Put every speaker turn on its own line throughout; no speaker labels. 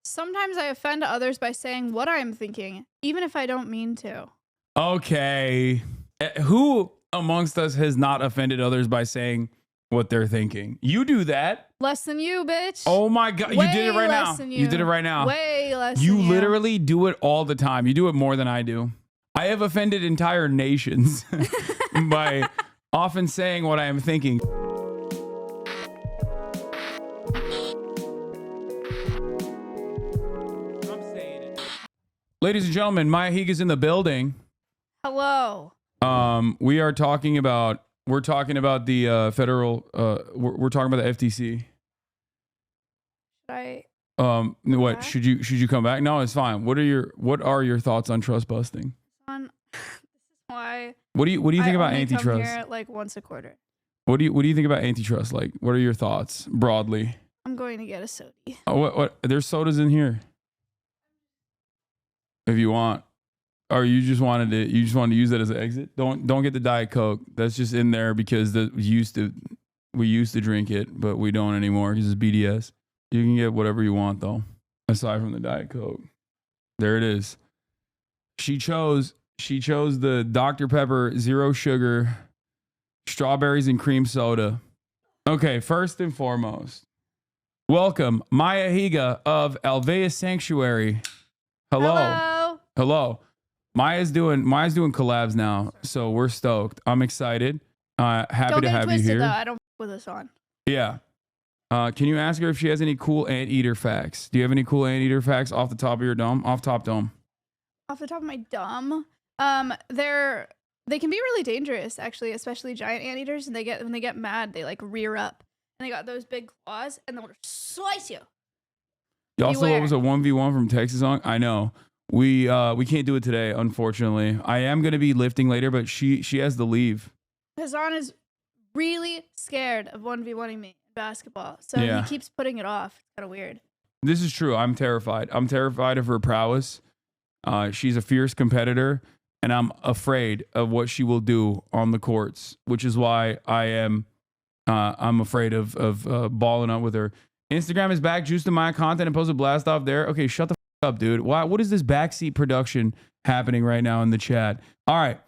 Sometimes I offend others by saying what I am thinking, even if I don't mean to.
Okay. Who amongst us has not offended others by saying what they're thinking? You do that.
Less than you, bitch.
Oh my God. You did it right now. You did it right now.
Way less
You
than you.
literally do it all the time. You do it more than I do. I have offended entire nations by often saying what I am thinking. Ladies and gentlemen, Maya Higa's in the building.
Hello.
We are talking about, we're talking about the federal, we're talking about the FTC.
Should I?
What
back?
should you come back? No, it's fine. What are your thoughts on trust busting?
This is why.
What do you think about
I only
antitrust?
come here like once a quarter.
What do you think about antitrust? Like, what are your thoughts broadly?
I'm going to get a soda.
Oh, what? There's sodas in here. If you want, or you just wanted to use that as an exit. Don't get the Diet Coke. That's just in there because we used to drink it, but we don't anymore because it's BDS. You can get whatever you want though, aside from the Diet Coke. There it is. She chose the Dr. Pepper Zero Sugar Strawberries and Cream Soda. Okay, first and foremost, welcome Maya Higa of Alveus Sanctuary. Hello. Maya's doing collabs now, so we're stoked. I'm excited. Happy to have you here.
Though. I don't with this on.
Yeah. Can you ask her if she has any cool anteater facts? Do you have any cool anteater facts off the top of your dome? Off top dome.
Off the top of my dome, they can be really dangerous, actually, especially giant anteaters. And when they get mad, they like rear up, and they got those big claws, and they'll slice you.
Y'all saw what was a 1v1 from Texas on? I know. We can't do it today, unfortunately. I am gonna be lifting later, but she has to leave.
Hasan is really scared of 1v1ing me in basketball, so
Yeah.
he keeps putting it off. It's kind of weird.
This is true. I'm terrified. I'm terrified of her prowess. She's a fierce competitor, and I'm afraid of what she will do on the courts, which is why I'm afraid of balling up with her. Instagram is back. Juice to my content and post a blast off there. Okay, shut the up, dude. What is this backseat production happening right now in the chat? All right.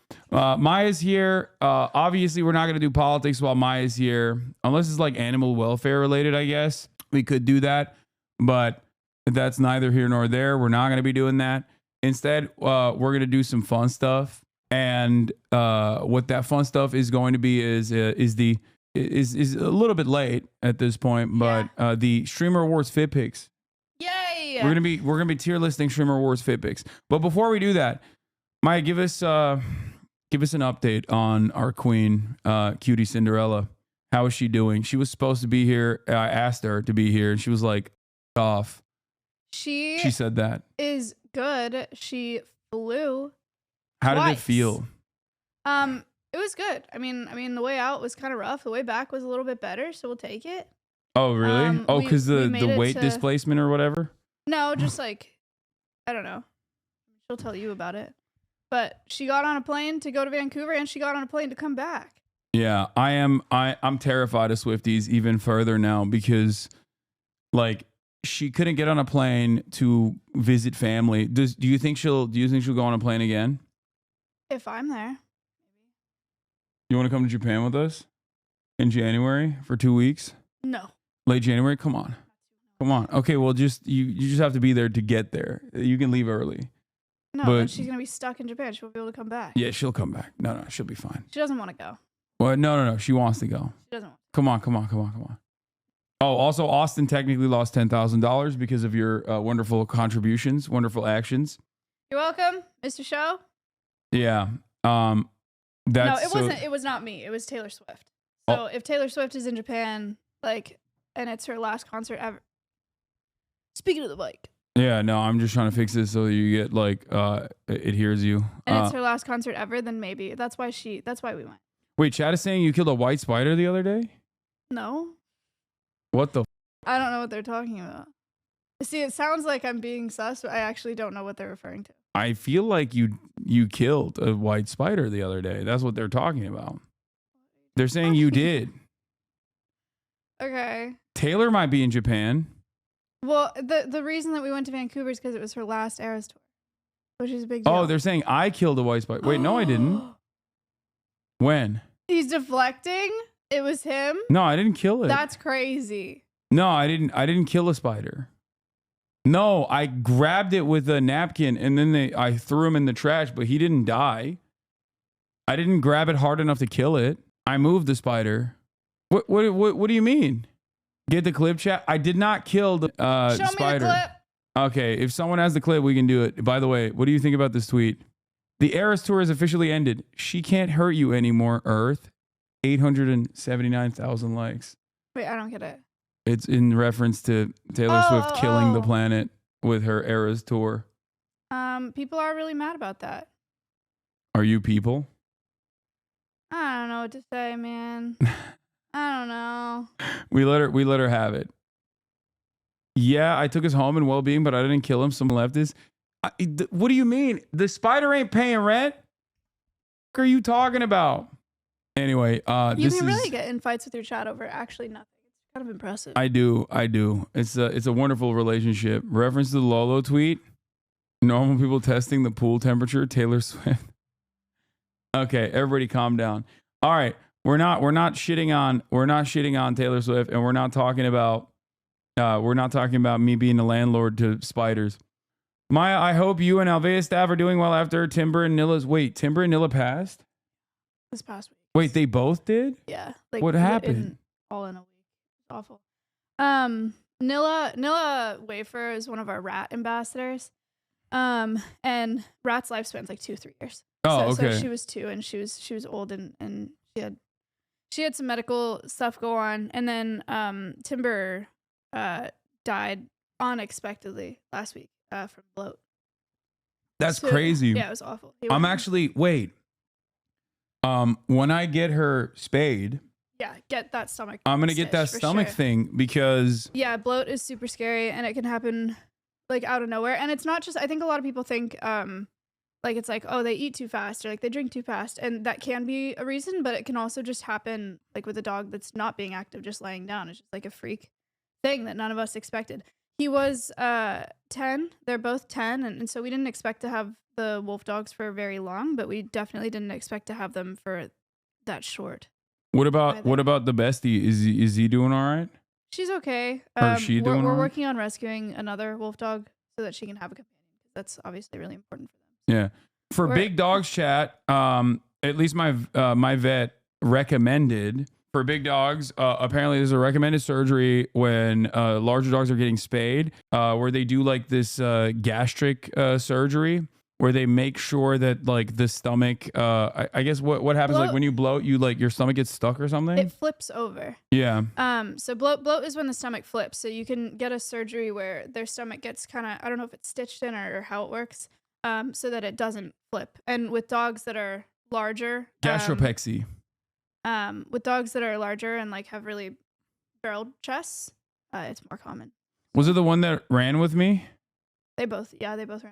Maya's here. Obviously, we're not going to do politics while Maya's here, unless it's like animal welfare related, I guess. We could do that, but that's neither here nor there. We're not going to be doing that. Instead, we're going to do some fun stuff. And what that fun stuff is going to be is a little bit late at this point, but the Streamer Awards Fit Picks.
Yay!
We're gonna be tier listing Streamer Awards Fit Picks. But before we do that, Maya, give us an update on our queen, Cutie Cinderella. How is she doing? She was supposed to be here. I asked her to be here, and she was like, off. She said that
is good. She flew.
How did it feel?
It was good. I mean, the way out was kind of rough. The way back was a little bit better, so we'll take it.
Oh, really? Because the weight displacement or whatever?
No, just like, I don't know. She'll tell you about it. But she got on a plane to go to Vancouver, and she got on a plane to come back.
Yeah, I'm terrified of Swifties even further now because, like, she couldn't get on a plane to visit family. Do you think she'll go on a plane again?
If I'm there.
You want to come to Japan with us in January for 2 weeks?
No.
Late January? Come on. Okay, well, you just have to be there to get there. You can leave early.
No, but she's going to be stuck in Japan. She won't be able to come back.
Yeah, she'll come back. No, she'll be fine.
She doesn't want to go.
Well, no. She wants to go.
She doesn't want
to. Come on. Oh, also, Austin technically lost $10,000 because of your wonderful contributions, wonderful actions.
You're welcome, Mr. Show.
Yeah.
No, it wasn't. It was not me. It was Taylor Swift. So if Taylor Swift is in Japan, like, and it's her last concert ever. Speaking of the bike.
Yeah, no, I'm just trying to fix this so you get like it hears you.
And it's her last concert ever, then maybe. That's why we went.
Wait, Chad is saying you killed a white spider the other day?
No.
What the
I don't know what they're talking about. See, it sounds like I'm being sus, but I actually don't know what they're referring to.
I feel like you killed a white spider the other day. That's what they're talking about. They're saying you did.
Okay.
Taylor might be in Japan.
Well, the reason that we went to Vancouver is because it was her last Eras tour, which is a big deal.
Oh, they're saying I killed a white spider. Wait, no, I didn't. When?
He's deflecting. It was him.
No, I didn't kill it.
That's crazy.
No, I didn't kill a spider. No, I grabbed it with a napkin and then I threw him in the trash, but he didn't die. I didn't grab it hard enough to kill it. I moved the spider. What do you mean? Get the clip, chat. I did not kill the spider.
Me the clip.
Okay, if someone has the clip, we can do it. By the way, what do you think about this tweet? The Eras tour has officially ended. She can't hurt you anymore, Earth. 879,000 likes.
Wait, I don't get it.
It's in reference to Taylor Swift killing the planet with her Eras tour.
People are really mad about that.
Are you people?
I don't know what to say, man. I don't know.
We let her have it. Yeah, I took his home and well-being, but I didn't kill him. Someone left his. What do you mean? The spider ain't paying rent? What are you talking about? Anyway,
you can really get in fights with your chat over actually nothing. It's kind of impressive.
I do. It's a wonderful relationship. Reference to the Lolo tweet. Normal people testing the pool temperature. Taylor Swift. Okay, everybody, calm down. All right, we're not shitting on Taylor Swift, and we're not talking about me being a landlord to spiders. Maya, I hope you and Alvea staff are doing well after Timber and Nilla's. Wait, Timber and Nilla passed
this past week.
Wait, they both did?
Yeah.
Like, what happened?
All in a week. It's awful. Nilla Wafer is one of our rat ambassadors. And Rat's lifespan's like 2-3 years.
Oh, okay.
So she was 2 and she was old and she had some medical stuff go on. And then Timber died unexpectedly last week from bloat.
That's crazy.
Yeah, it was awful.
I'm actually wait. When I get her spayed,
yeah, get that stomach.
I'm gonna get that stomach thing because
bloat is super scary and it can happen like out of nowhere. And it's not just. I think a lot of people think like it's like, oh, they eat too fast or like they drink too fast, and that can be a reason, but it can also just happen like with a dog that's not being active, just laying down. It's just like a freak thing that none of us expected. He was 10. They're both 10, and so we didn't expect to have the wolf dogs for very long, but we definitely didn't expect to have them for that short.
What about the bestie? Is he doing all right?
She's okay.
Or she doing
we're
all right?
working on rescuing another wolf dog so that she can have a companion. That's obviously really important for them.
Yeah. For big dogs chat, at least my vet recommended for big dogs, apparently there's a recommended surgery when larger dogs are getting spayed, where they do like this gastric surgery where they make sure that like the stomach, I guess what happens like when you bloat, you like your stomach gets stuck or something?
It flips over.
Yeah.
So bloat is when the stomach flips. So you can get a surgery where their stomach gets kind of, I don't know if it's stitched in or how it works, so that it doesn't flip. And with dogs that are larger,
gastropexy.
With dogs that are larger and like have really barreled chests, it's more common.
Was it the one that ran with me?
They both ran with you.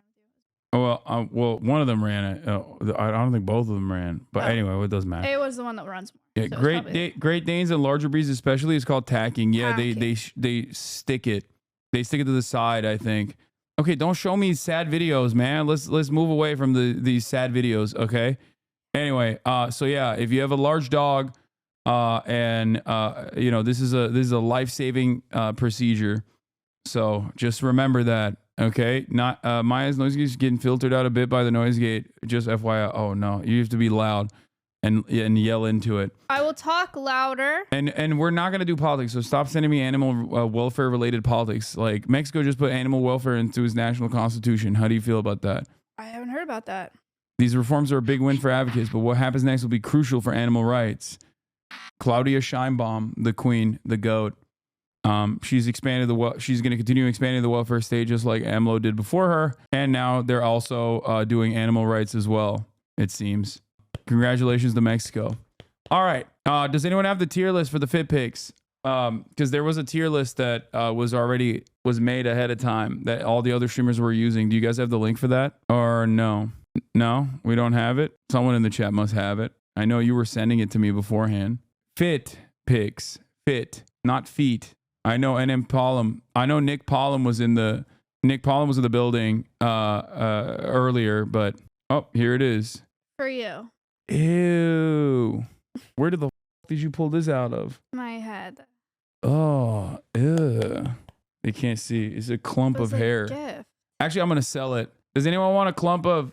Oh, well, one of them ran. I don't think both of them ran. But anyway, it doesn't matter.
It was the one that runs more.
Yeah, so Great Danes and larger breeds especially is called tacking. Yeah, they stick it. They stick it to the side, I think. Okay, don't show me sad videos, man. Let's move away from these sad videos, okay? Anyway, so yeah, if you have a large dog, and you know, this is a life-saving procedure. So just remember that. Okay, not Maya's noise gate is getting filtered out a bit by the noise gate. Just FYI. Oh no, you have to be loud and yell into it.
I will talk louder.
And we're not gonna do politics, so stop sending me animal welfare related politics. Like Mexico just put animal welfare into its national constitution. How do you feel about that?
I haven't heard about that.
These reforms are a big win for advocates, but what happens next will be crucial for animal rights. Claudia Scheinbaum, the queen, the goat. She's expanded she's going to continue expanding the welfare state just like AMLO did before her. And now they're also doing animal rights as well, it seems. Congratulations to Mexico. All right. Does anyone have the tier list for the fit picks? Because there was a tier list that was made ahead of time that all the other streamers were using. Do you guys have the link for that? Or no? No, we don't have it. Someone in the chat must have it. I know you were sending it to me beforehand. Fit picks. Fit, not feet. I know NM Pollum. I know Nick Pollum was in the building earlier, but oh, here it is.
For you.
Ew. Where did you pull this out of?
My head.
Oh, ew. They can't see. It's a clump of hair.
Gift.
Actually, I'm gonna sell it. Does anyone want a clump of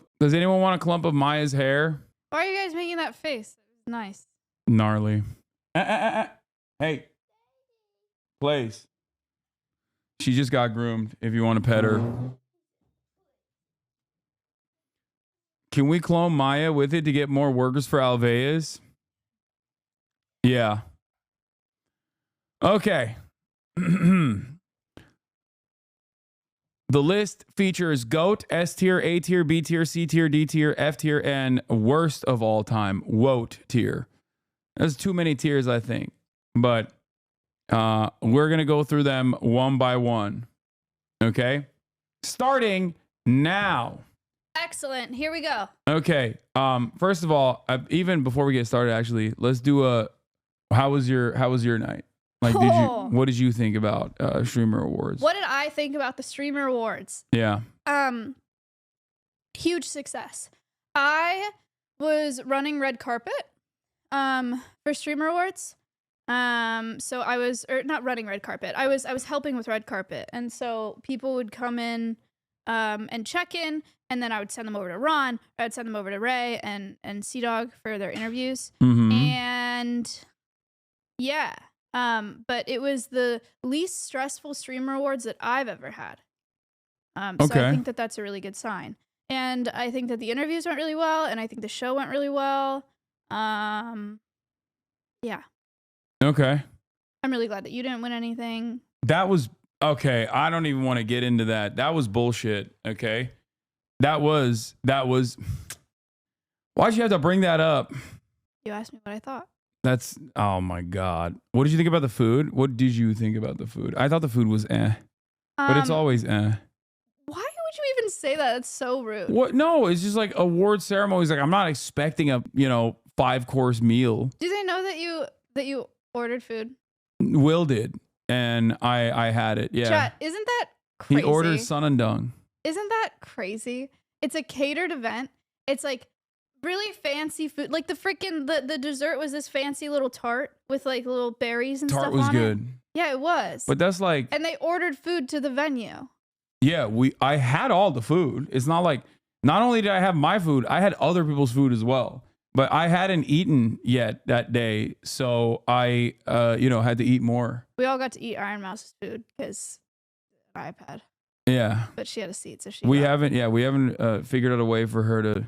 Maya's hair?
Why are you guys making that face? It was nice.
Gnarly. Hey. Place. She just got groomed if you want to pet her. Can we clone Maya with it to get more workers for Alveas? Yeah. Okay. The list features GOAT, S tier, A tier, B tier, C tier, D tier, F tier, and worst of all time, WOT tier. There's too many tiers, I think. But we're going to go through them one by one. Okay? Starting now.
Excellent. Here we go.
Okay. First of all, even before we get started, actually, let's do a how was your night? Like, what did you think about Streamer Awards?
What did I think about the Streamer Awards?
Yeah.
Huge success. I was running red carpet for Streamer Awards. So I was not running red carpet. I was helping with red carpet. And so people would come in and check in, and then I would send them over to Ron, I would send them over to Ray and Sea-Dog for their interviews. And yeah. But it was the least stressful Streamer Awards that I've ever had. So I think that that's a really good sign. And I think that the interviews went really well, and I think the show went really well. Yeah.
Okay.
I'm really glad that you didn't win anything.
That was okay. I don't even want to get into that. That was bullshit. Okay. That was why'd you have to bring that up?
You asked me what I thought.
That's, oh my God. What did you think about the food? What did you think about the food? I thought the food was but it's always
Why would you even say that? That's so rude.
What? No, it's just like award ceremonies. Like, I'm not expecting a, 5-course meal.
Do they know that you ordered food?
Will did. And I had it. Yeah.
Chat, isn't that crazy?
He ordered sun and dung.
Isn't that crazy? It's a catered event. It's like really fancy food. Like the dessert was this fancy little tart with like little berries and stuff on it.
Tart was good.
Yeah, it was.
But that's like,
and they ordered food to the venue.
Yeah, I had all the food. It's not like, not only did I have my food, I had other people's food as well. But I hadn't eaten yet that day, so I had to eat more.
We all got to eat Iron Mouse's food because iPad.
Yeah.
But she had a seat, so she.
We haven't figured out a way for her to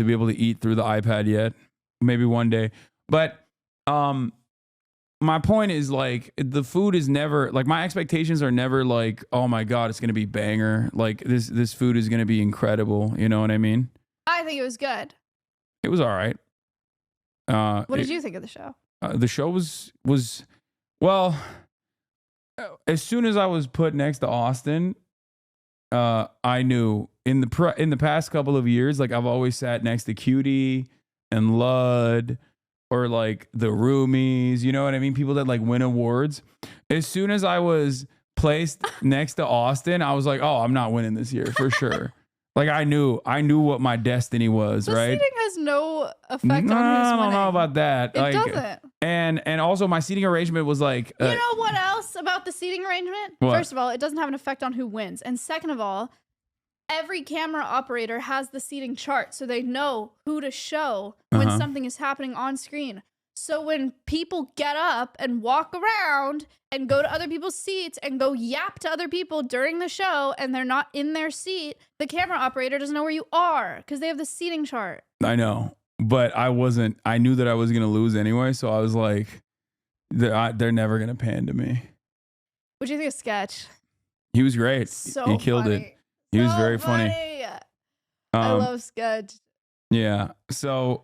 be able to eat through the iPad yet. Maybe one day. But my point is, like, the food is never, like, my expectations are never like, oh my God, it's gonna be banger. Like, this food is gonna be incredible. You know what I mean?
I think it was good.
It was all right.
What did you think of the show?
The show was well. As soon as I was put next to Austin, I knew in the past couple of years, like, I've always sat next to Cutie and Lud or like the Roomies, you know what I mean? People that like win awards. As soon as I was placed next to Austin, I was like, oh, I'm not winning this year for sure. Like, I knew what my destiny was, right?
The seating has no effect on who's winning.
I don't know about that.
It doesn't.
And also my seating arrangement was like...
you know what else about the seating arrangement?
What?
First of all, it doesn't have an effect on who wins. And second of all, every camera operator has the seating chart, so they know who to show when something is happening on screen. So when people get up and walk around and go to other people's seats and go yap to other people during the show and they're not in their seat, the camera operator doesn't know where you are because they have the seating chart.
I know, but I knew that I was going to lose anyway, so I was like, they're never going to pan to me.
What'd you think of Sketch?
He was great. He killed it. He was very funny.
I love Sketch.
Yeah. So,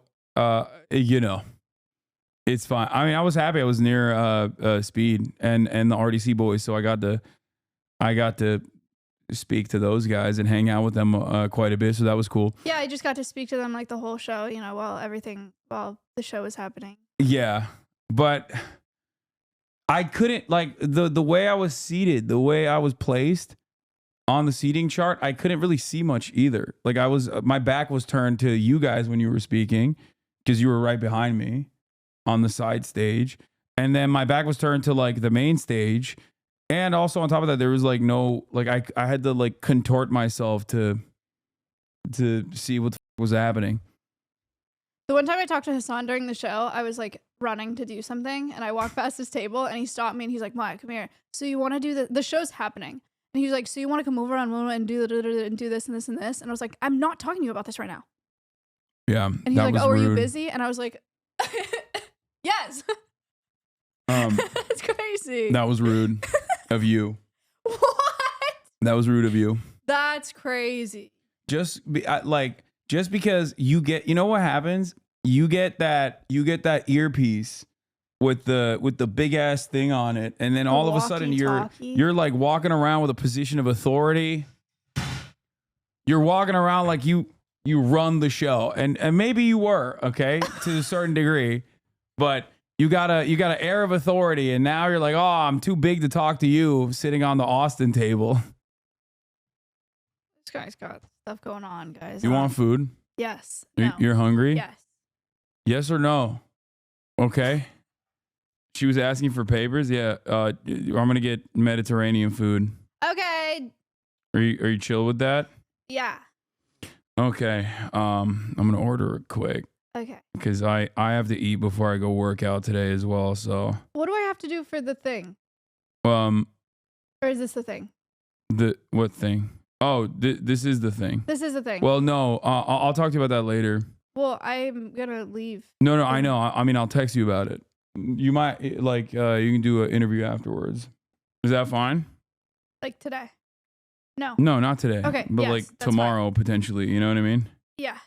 it's fine. I mean, I was happy I was near Speed and the RDC boys, so I got to speak to those guys and hang out with them quite a bit, so that was cool.
Yeah, I just got to speak to them like the whole show, while the show was happening.
Yeah, but I couldn't like the way I was seated, the way I was placed on the seating chart, I couldn't really see much either. Like my back was turned to you guys when you were speaking because you were right behind me on the side stage. And then my back was turned to like the main stage. And also on top of that, there was like no, like I had to like contort myself to see what the was happening.
The one time I talked to Hasan during the show, I was like running to do something and I walked past his table and he stopped me and he's like, Maya, come here. So you want to do the show's happening. And he was like, so you want to come over on and do this and this and this? And I was like, I'm not talking to you about this right now.
Yeah.
And he's like, oh, are you busy? And I was like, yes. That's crazy.
That was rude of you.
What?
That was rude of you.
That's crazy.
Just because you get, you know what happens? You get that earpiece with the big ass thing on it, and then all of a sudden you're like walking around with a position of authority. You're walking around like you run the show, and maybe you were, okay, to a certain degree, but you got an air of authority, and now you're like, oh, I'm too big to talk to you sitting on the Austin table.
This guy's got stuff going on, guys.
You want food?
Yes.
No. You're hungry?
Yes.
Yes or no? Okay. She was asking for papers. Yeah. I'm gonna get Mediterranean food.
Okay.
Are you chill with that?
Yeah.
Okay. I'm gonna order it quick.
Okay.
Because I have to eat before I go work out today as well. So.
What do I have to do for the thing?
Or
is this the thing?
What thing? Oh, this is the thing.
This is the thing.
Well, no. I'll talk to you about that later.
Well, I'm gonna leave.
No. I know. I mean, I'll text you about it. You might you can do an interview afterwards. Is that fine?
Like today? No.
No, not today.
Okay.
But
yes,
like tomorrow fine. Potentially. You know what I mean?
Yeah.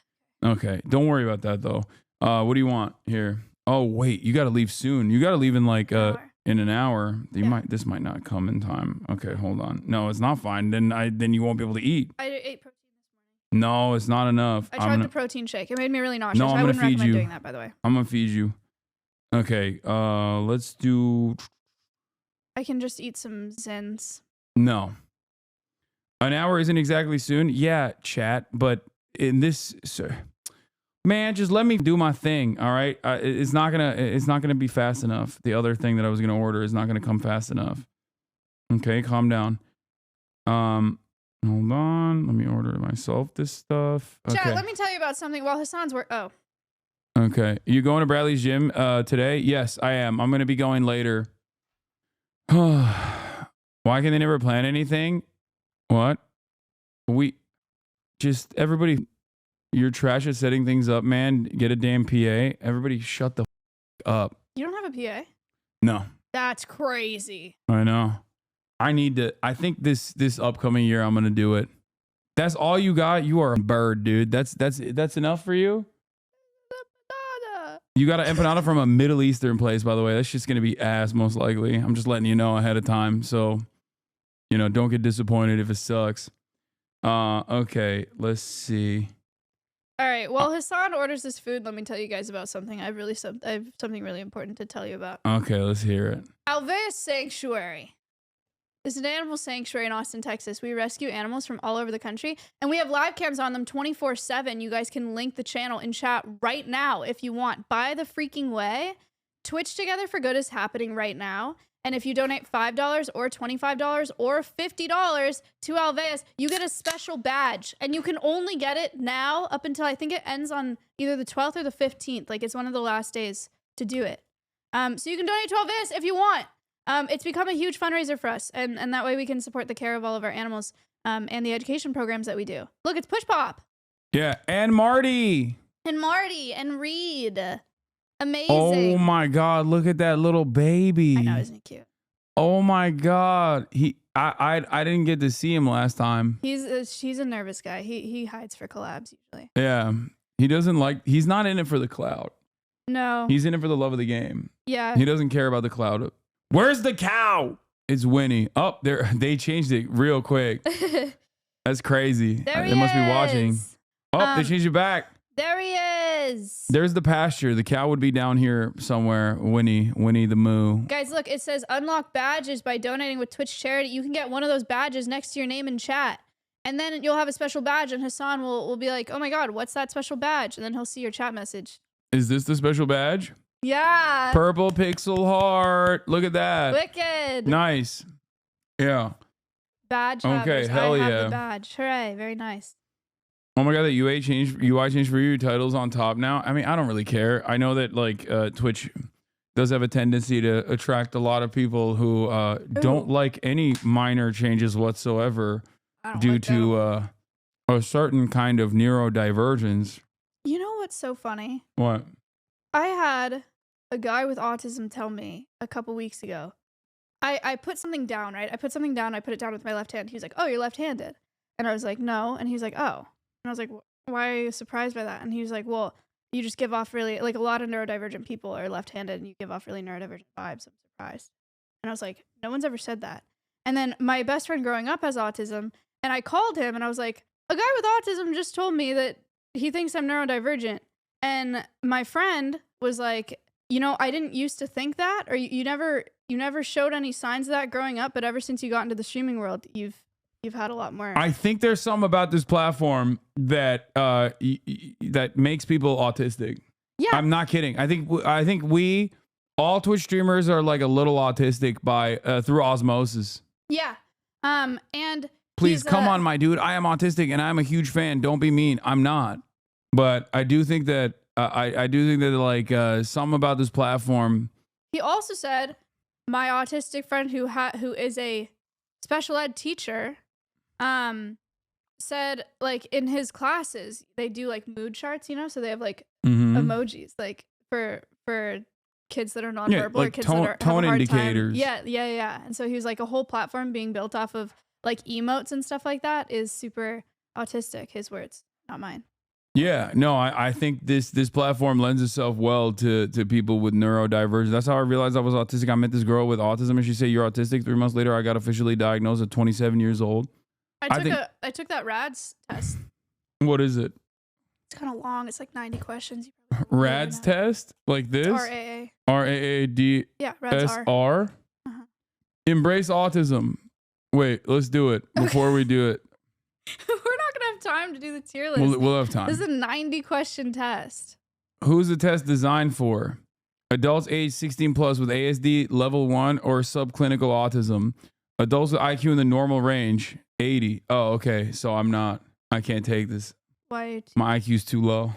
Okay. Don't worry about that though. What do you want here? Oh wait, you got to leave soon. You got to leave in like in an hour. This might not come in time. Okay, hold on. No, it's not fine. Then you won't be able to eat.
I ate protein this morning.
No, it's not enough.
I tried the protein shake. It made me really nauseous.
No,
I wouldn't recommend doing that, by the way.
I'm gonna feed you. Okay, let's do.
I can just eat some Zens.
No. An hour isn't exactly soon. Yeah, chat. But in this, man, just let me do my thing. All right, it's not gonna be fast enough. The other thing that I was gonna order is not gonna come fast enough. Okay, calm down. Hold on. Let me order myself this stuff. Okay.
Chat, let me tell you about something while Hasan's work. Oh.
Okay. You going to Bradley's gym today? Yes, I am. I'm going to be going later. Why can they never plan anything? What? Everybody, you're trash at setting things up, man. Get a damn PA. Everybody shut the up.
You don't have a PA?
No.
That's crazy.
I know. I think this upcoming year I'm going to do it. That's all you got? You are a bird, dude. That's enough for you? You got an empanada from a Middle Eastern place, by the way. That's just going to be ass, most likely. I'm just letting you know ahead of time. So, don't get disappointed if it sucks. Okay, let's see.
All right. Well, Hasan orders this food. Let me tell you guys about something. I have something really important to tell you about.
Okay, let's hear it.
Alveus Sanctuary. It's an animal sanctuary in Austin, Texas. We rescue animals from all over the country, and we have live cams on them 24/7. You guys can link the channel in chat right now if you want. By the freaking way, Twitch Together for Good is happening right now, and if you donate $5 or $25 or $50 to Alveus, you get a special badge, and you can only get it now up until I think it ends on either the 12th or the 15th. Like, it's one of the last days to do it. So you can donate to Alveus if you want. It's become a huge fundraiser for us, and that way we can support the care of all of our animals and the education programs that we do. Look, it's Push Pop.
Yeah, and Marty.
And Marty and Reed. Amazing.
Oh my God, look at that little baby.
I know, isn't he cute?
Oh my God. I didn't get to see him last time.
He's a nervous guy. He hides for collabs usually.
Yeah. He's not in it for the clout.
No.
He's in it for the love of the game.
Yeah.
He doesn't care about the clout. Where's the cow? It's Winnie. Oh, they changed it real quick. That's crazy.
There
they must be watching. Oh, they changed it back.
There he is.
There's the pasture. The cow would be down here somewhere. Winnie the Moo.
Guys, look, it says unlock badges by donating with Twitch charity. You can get one of those badges next to your name in chat. And then you'll have a special badge, and Hasan will be like, oh my God, what's that special badge? And then he'll see your chat message.
Is this the special badge?
Yeah.
Purple pixel heart. Look at that.
Wicked.
Nice. Yeah.
Badge.
Okay,
havers.
hell
I
yeah.
have the badge. Hooray. Very nice.
Oh my God, that UI changed for you. Your title's on top now. I mean, I don't really care. I know that like Twitch does have a tendency to attract a lot of people who don't like any minor changes whatsoever due to a certain kind of neurodivergence.
You know what's so funny?
What?
I had a guy with autism tell me a couple weeks ago. I put something down, right? I put something down. I put it down with my left hand. He was like, oh, you're left-handed. And I was like, no. And he's like, oh. And I was like, why are you surprised by that? And he was like, well, you just give off really, like a lot of neurodivergent people are left-handed and you give off really neurodivergent vibes. I'm surprised. And I was like, no one's ever said that. And then my best friend growing up has autism. And I called him and I was like, a guy with autism just told me that he thinks I'm neurodivergent. And my friend was like, you know, I didn't used to think that, or you never showed any signs of that growing up, but ever since you got into the streaming world, you've had a lot more.
I think there's something about this platform that that makes people autistic.
Yeah.
I'm not kidding. I think we all Twitch streamers are like a little autistic by through osmosis.
Yeah. And
please come on, my dude. I am autistic and I'm a huge fan. Don't be mean. I'm not. But I do think that I do think that like something about this platform.
He also said my autistic friend who is a special ed teacher said like in his classes they do like mood charts, you know, so they have like emojis like for kids that are nonverbal or kids that are
tone indicators.
Yeah. And so he was like a whole platform being built off of like emotes and stuff like that is super autistic. His words, not mine.
Yeah, no, I think this platform lends itself well to people with neurodivergence. That's how I realized I was autistic. I met this girl with autism and she said, you're autistic. 3 months later, I got officially diagnosed at 27 years old.
I took that RAADS test.
What is it?
It's kind of long. It's like 90 questions.
RAADS test? Like this?
RAA.
RAAD.
Yeah, RAADS
SR.
R.
Embrace Autism. Wait, let's do it before we do it.
We're not gonna have time to do the tier list.
We'll have time.
This is a 90 question test.
Who's the test designed for? Adults age 16 plus with ASD level 1 or subclinical autism. Adults with IQ in the normal range, 80. Oh, okay. So I can't take this.
Why?
My IQ's too low.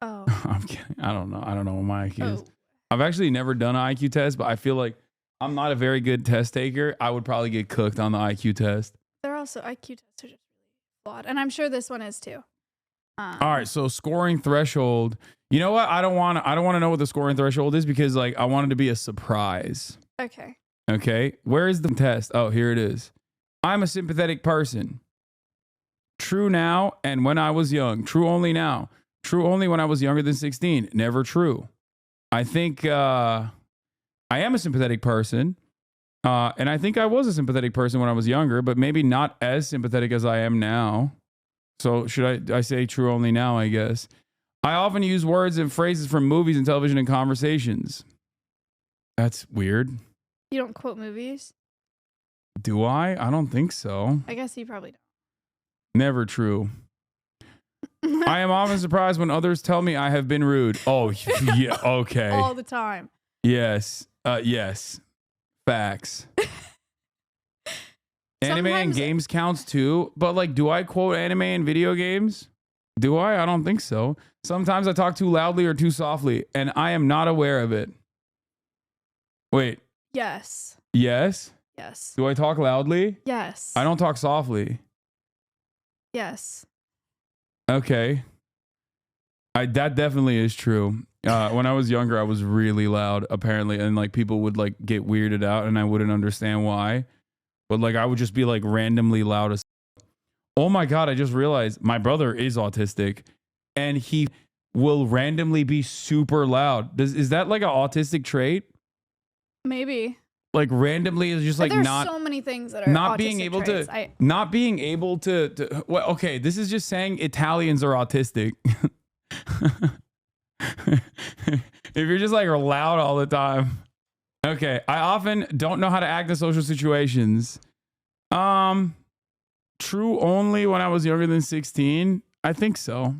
Oh.
I'm kidding. I don't know what my IQ is.
Oh.
I've actually never done an IQ test, but I feel like I'm not a very good test taker. I would probably get cooked on the IQ test.
They're also IQ tests are just flawed, and I'm sure this one is too.
All right, so scoring threshold. You know what? I don't want to know what the scoring threshold is because like I want it to be a surprise.
Okay.
Okay. Where is the test? Oh, here it is. I'm a sympathetic person. True now and when I was young. True only now. True only when I was younger than 16. Never true. I think I am a sympathetic person. And I think I was a sympathetic person when I was younger, but maybe not as sympathetic as I am now. So should I say true only now, I guess. I often use words and phrases from movies and television and conversations. That's weird.
You don't quote movies?
Do I? I don't think so.
I guess you probably don't.
Never true. I am often surprised when others tell me I have been rude. Oh, yeah. Okay.
All the time.
Yes. Yes. Facts. Anime and games counts too, but like, do I quote anime and video games? Do I? I don't think so. Sometimes I talk too loudly or too softly, and I am not aware of it. Wait.
Yes.
Yes?
Yes.
Do I talk loudly?
Yes.
I don't talk softly.
Yes.
Okay. That definitely is true. When I was younger, I was really loud, apparently, and like people would like get weirded out, and I wouldn't understand why. But like I would just be like randomly loud as. Oh my God! I just realized my brother is autistic, and he will randomly be super loud. Is that like an autistic trait?
Maybe.
Like randomly is just like
there's
not
so many things that are
not being able
traits.
to not being able to. Well, okay, this is just saying Italians are autistic. If you're just like loud all the time. Okay. I often don't know how to act in social situations. True only when I was younger than 16. I think so.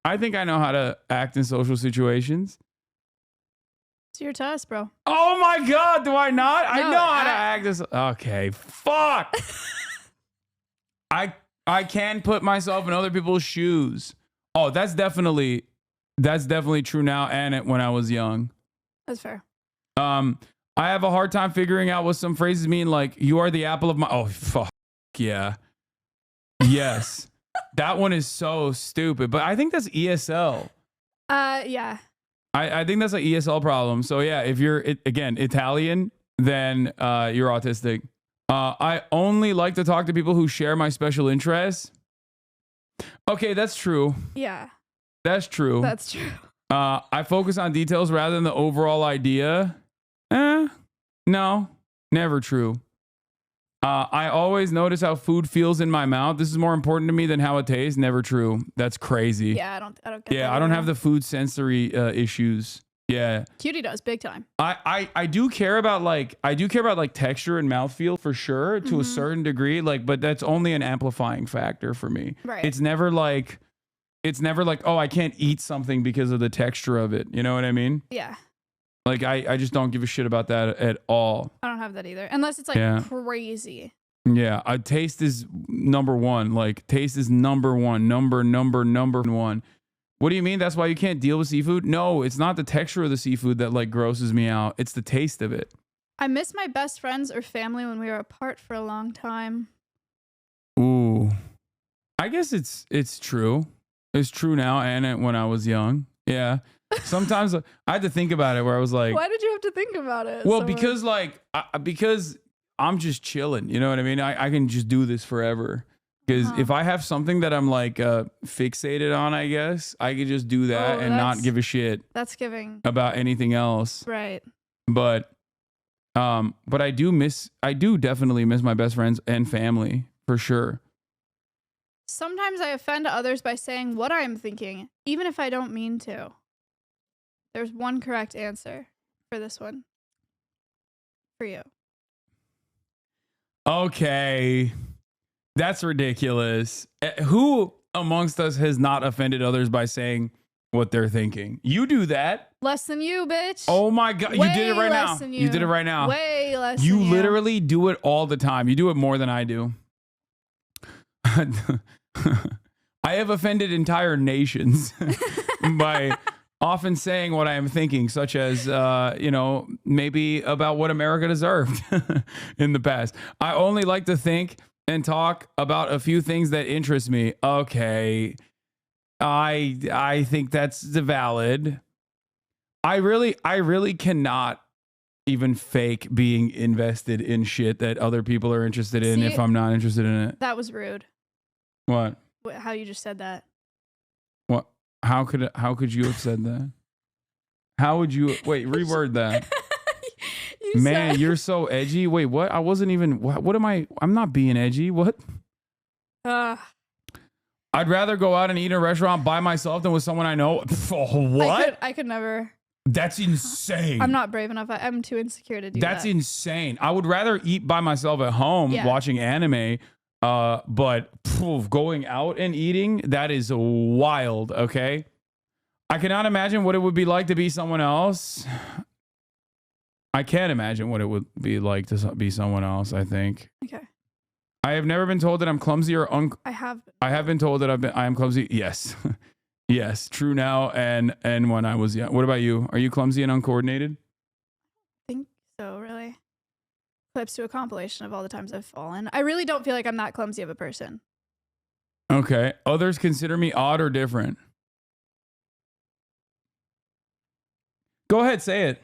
I think I know how to act in social situations.
It's your test, bro.
Oh my God, do I not? I
No,
know how to act this. Okay, fuck. I can put myself in other people's shoes. Oh, that's definitely true now and when I was young.
That's fair.
I have a hard time figuring out what some phrases mean, like you are the apple of my. Oh fuck yeah, yes. That one is so stupid, but I think that's ESL.
Yeah.
I think that's an ESL problem. So yeah, if you're again Italian, then you're autistic. I only like to talk to people who share my special interests. Okay, that's true.
Yeah.
That's true.
That's true.
I focus on details rather than the overall idea. No, never true. I always notice how food feels in my mouth. This is more important to me than how it tastes. Never true. That's crazy.
Yeah, I don't get
Yeah,
that
I don't
either.
have the food sensory issues. Yeah.
Cutie does big time.
I do care about like texture and mouthfeel for sure to a certain degree, like, but that's only an amplifying factor for me.
Right.
It's never like, oh, I can't eat something because of the texture of it. You know what I mean?
Yeah.
Like I just don't give a shit about that at all.
I don't have that either. Unless it's like crazy.
Yeah. Taste is number one. Like taste is number one. Number one. What do you mean? That's why you can't deal with seafood? No, it's not the texture of the seafood that like grosses me out. It's the taste of it.
I miss my best friends or family when we were apart for a long time.
Ooh. I guess it's true. It's true now and when I was young. Yeah. Sometimes I had to think about it where I was like,
why did you have to think about it?
well,
so
because
much?
because I'm just chilling. You know what I mean? I can just do this forever. Because if I have something that I'm like fixated on, I guess I could just do that and not give a shit
that's giving
about anything else.
right.
But I do definitely miss my best friends and family for sure.
Sometimes I offend others by saying what I'm thinking, even if I don't mean to. There's one correct answer for this one. For you.
Okay. That's ridiculous. Who amongst us has not offended others by saying what they're thinking? You do that.
Less than you, bitch.
Oh my God.
Way
You did it right
less
now.
than
You did it right now.
Way less
You
than
literally do it all the time. You do it more than I do. I have offended entire nations by often saying what I am thinking, such as, maybe about what America deserved in the past. I only like to think and talk about a few things that interest me. Okay. I think that's valid. I really cannot even fake being invested in shit that other people are interested in if I'm not interested in it.
That was rude.
What?
How you just said that.
What? How could you have said that? How would you wait? Reword that. Man, you're so edgy. Wait, what? I wasn't even. What am I? I'm not being edgy. What?
I'd
rather go out and eat in a restaurant by myself than with someone I know. What?
I could never.
That's insane.
I'm not brave enough. I'm too insecure to do that.
That's insane. I would rather eat by myself at home watching anime. But going out and eating, that is wild. Okay. I cannot imagine what it would be like to be someone else. I can't imagine what it would be like to be someone else, I think.
Okay.
I have never been told that I'm clumsy or I have been told that I am clumsy. Yes. Yes, true now and when I was young. What about you? Are you clumsy and uncoordinated?
I think so, really. Clips to a compilation of all the times I've fallen. I really don't feel like I'm that clumsy of a person.
Okay. Others consider me odd or different. Go ahead, say it.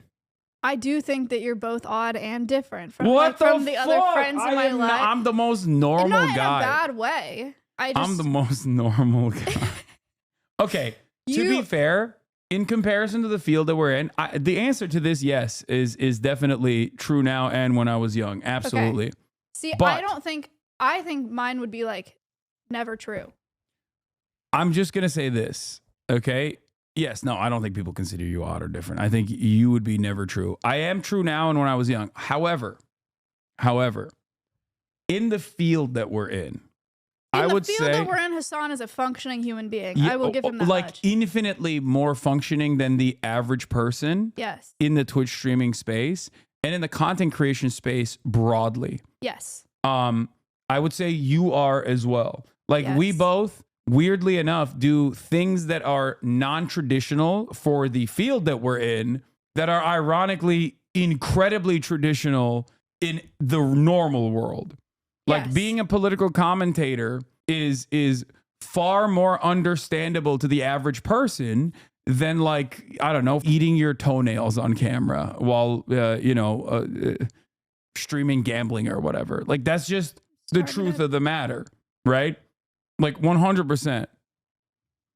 I do think that you're both odd and different from,
from
the other friends in my life.
I'm the most normal
not
guy.
In a bad way.
I'm the most normal guy. Okay. To be fair, in comparison to the field that we're in, the answer to this, yes, is definitely true now and when I was young. Absolutely.
Okay. See,
but
I think mine would be like never true.
I'm just going to say this, okay? Yes, no, I don't think people consider you odd or different. I think you would be never true. I am true now and when I was young. However, in the field that we're in, I would say
in the field that we're in, Hasan is a functioning human being.
yeah,
I will give him that
like
much.
infinitely more functioning than the average person.
Yes.
In the Twitch streaming space and in the content creation space broadly.
Yes.
I would say you are as well. Like we
Yes.
both, weirdly enough, do things that are non-traditional for the field that we're in that are ironically incredibly traditional in the normal world. Like
Yes.
being a political commentator is far more understandable to the average person than like, I don't know, eating your toenails on camera while, streaming gambling or whatever. Like that's just the truth of the matter, right? Like 100%.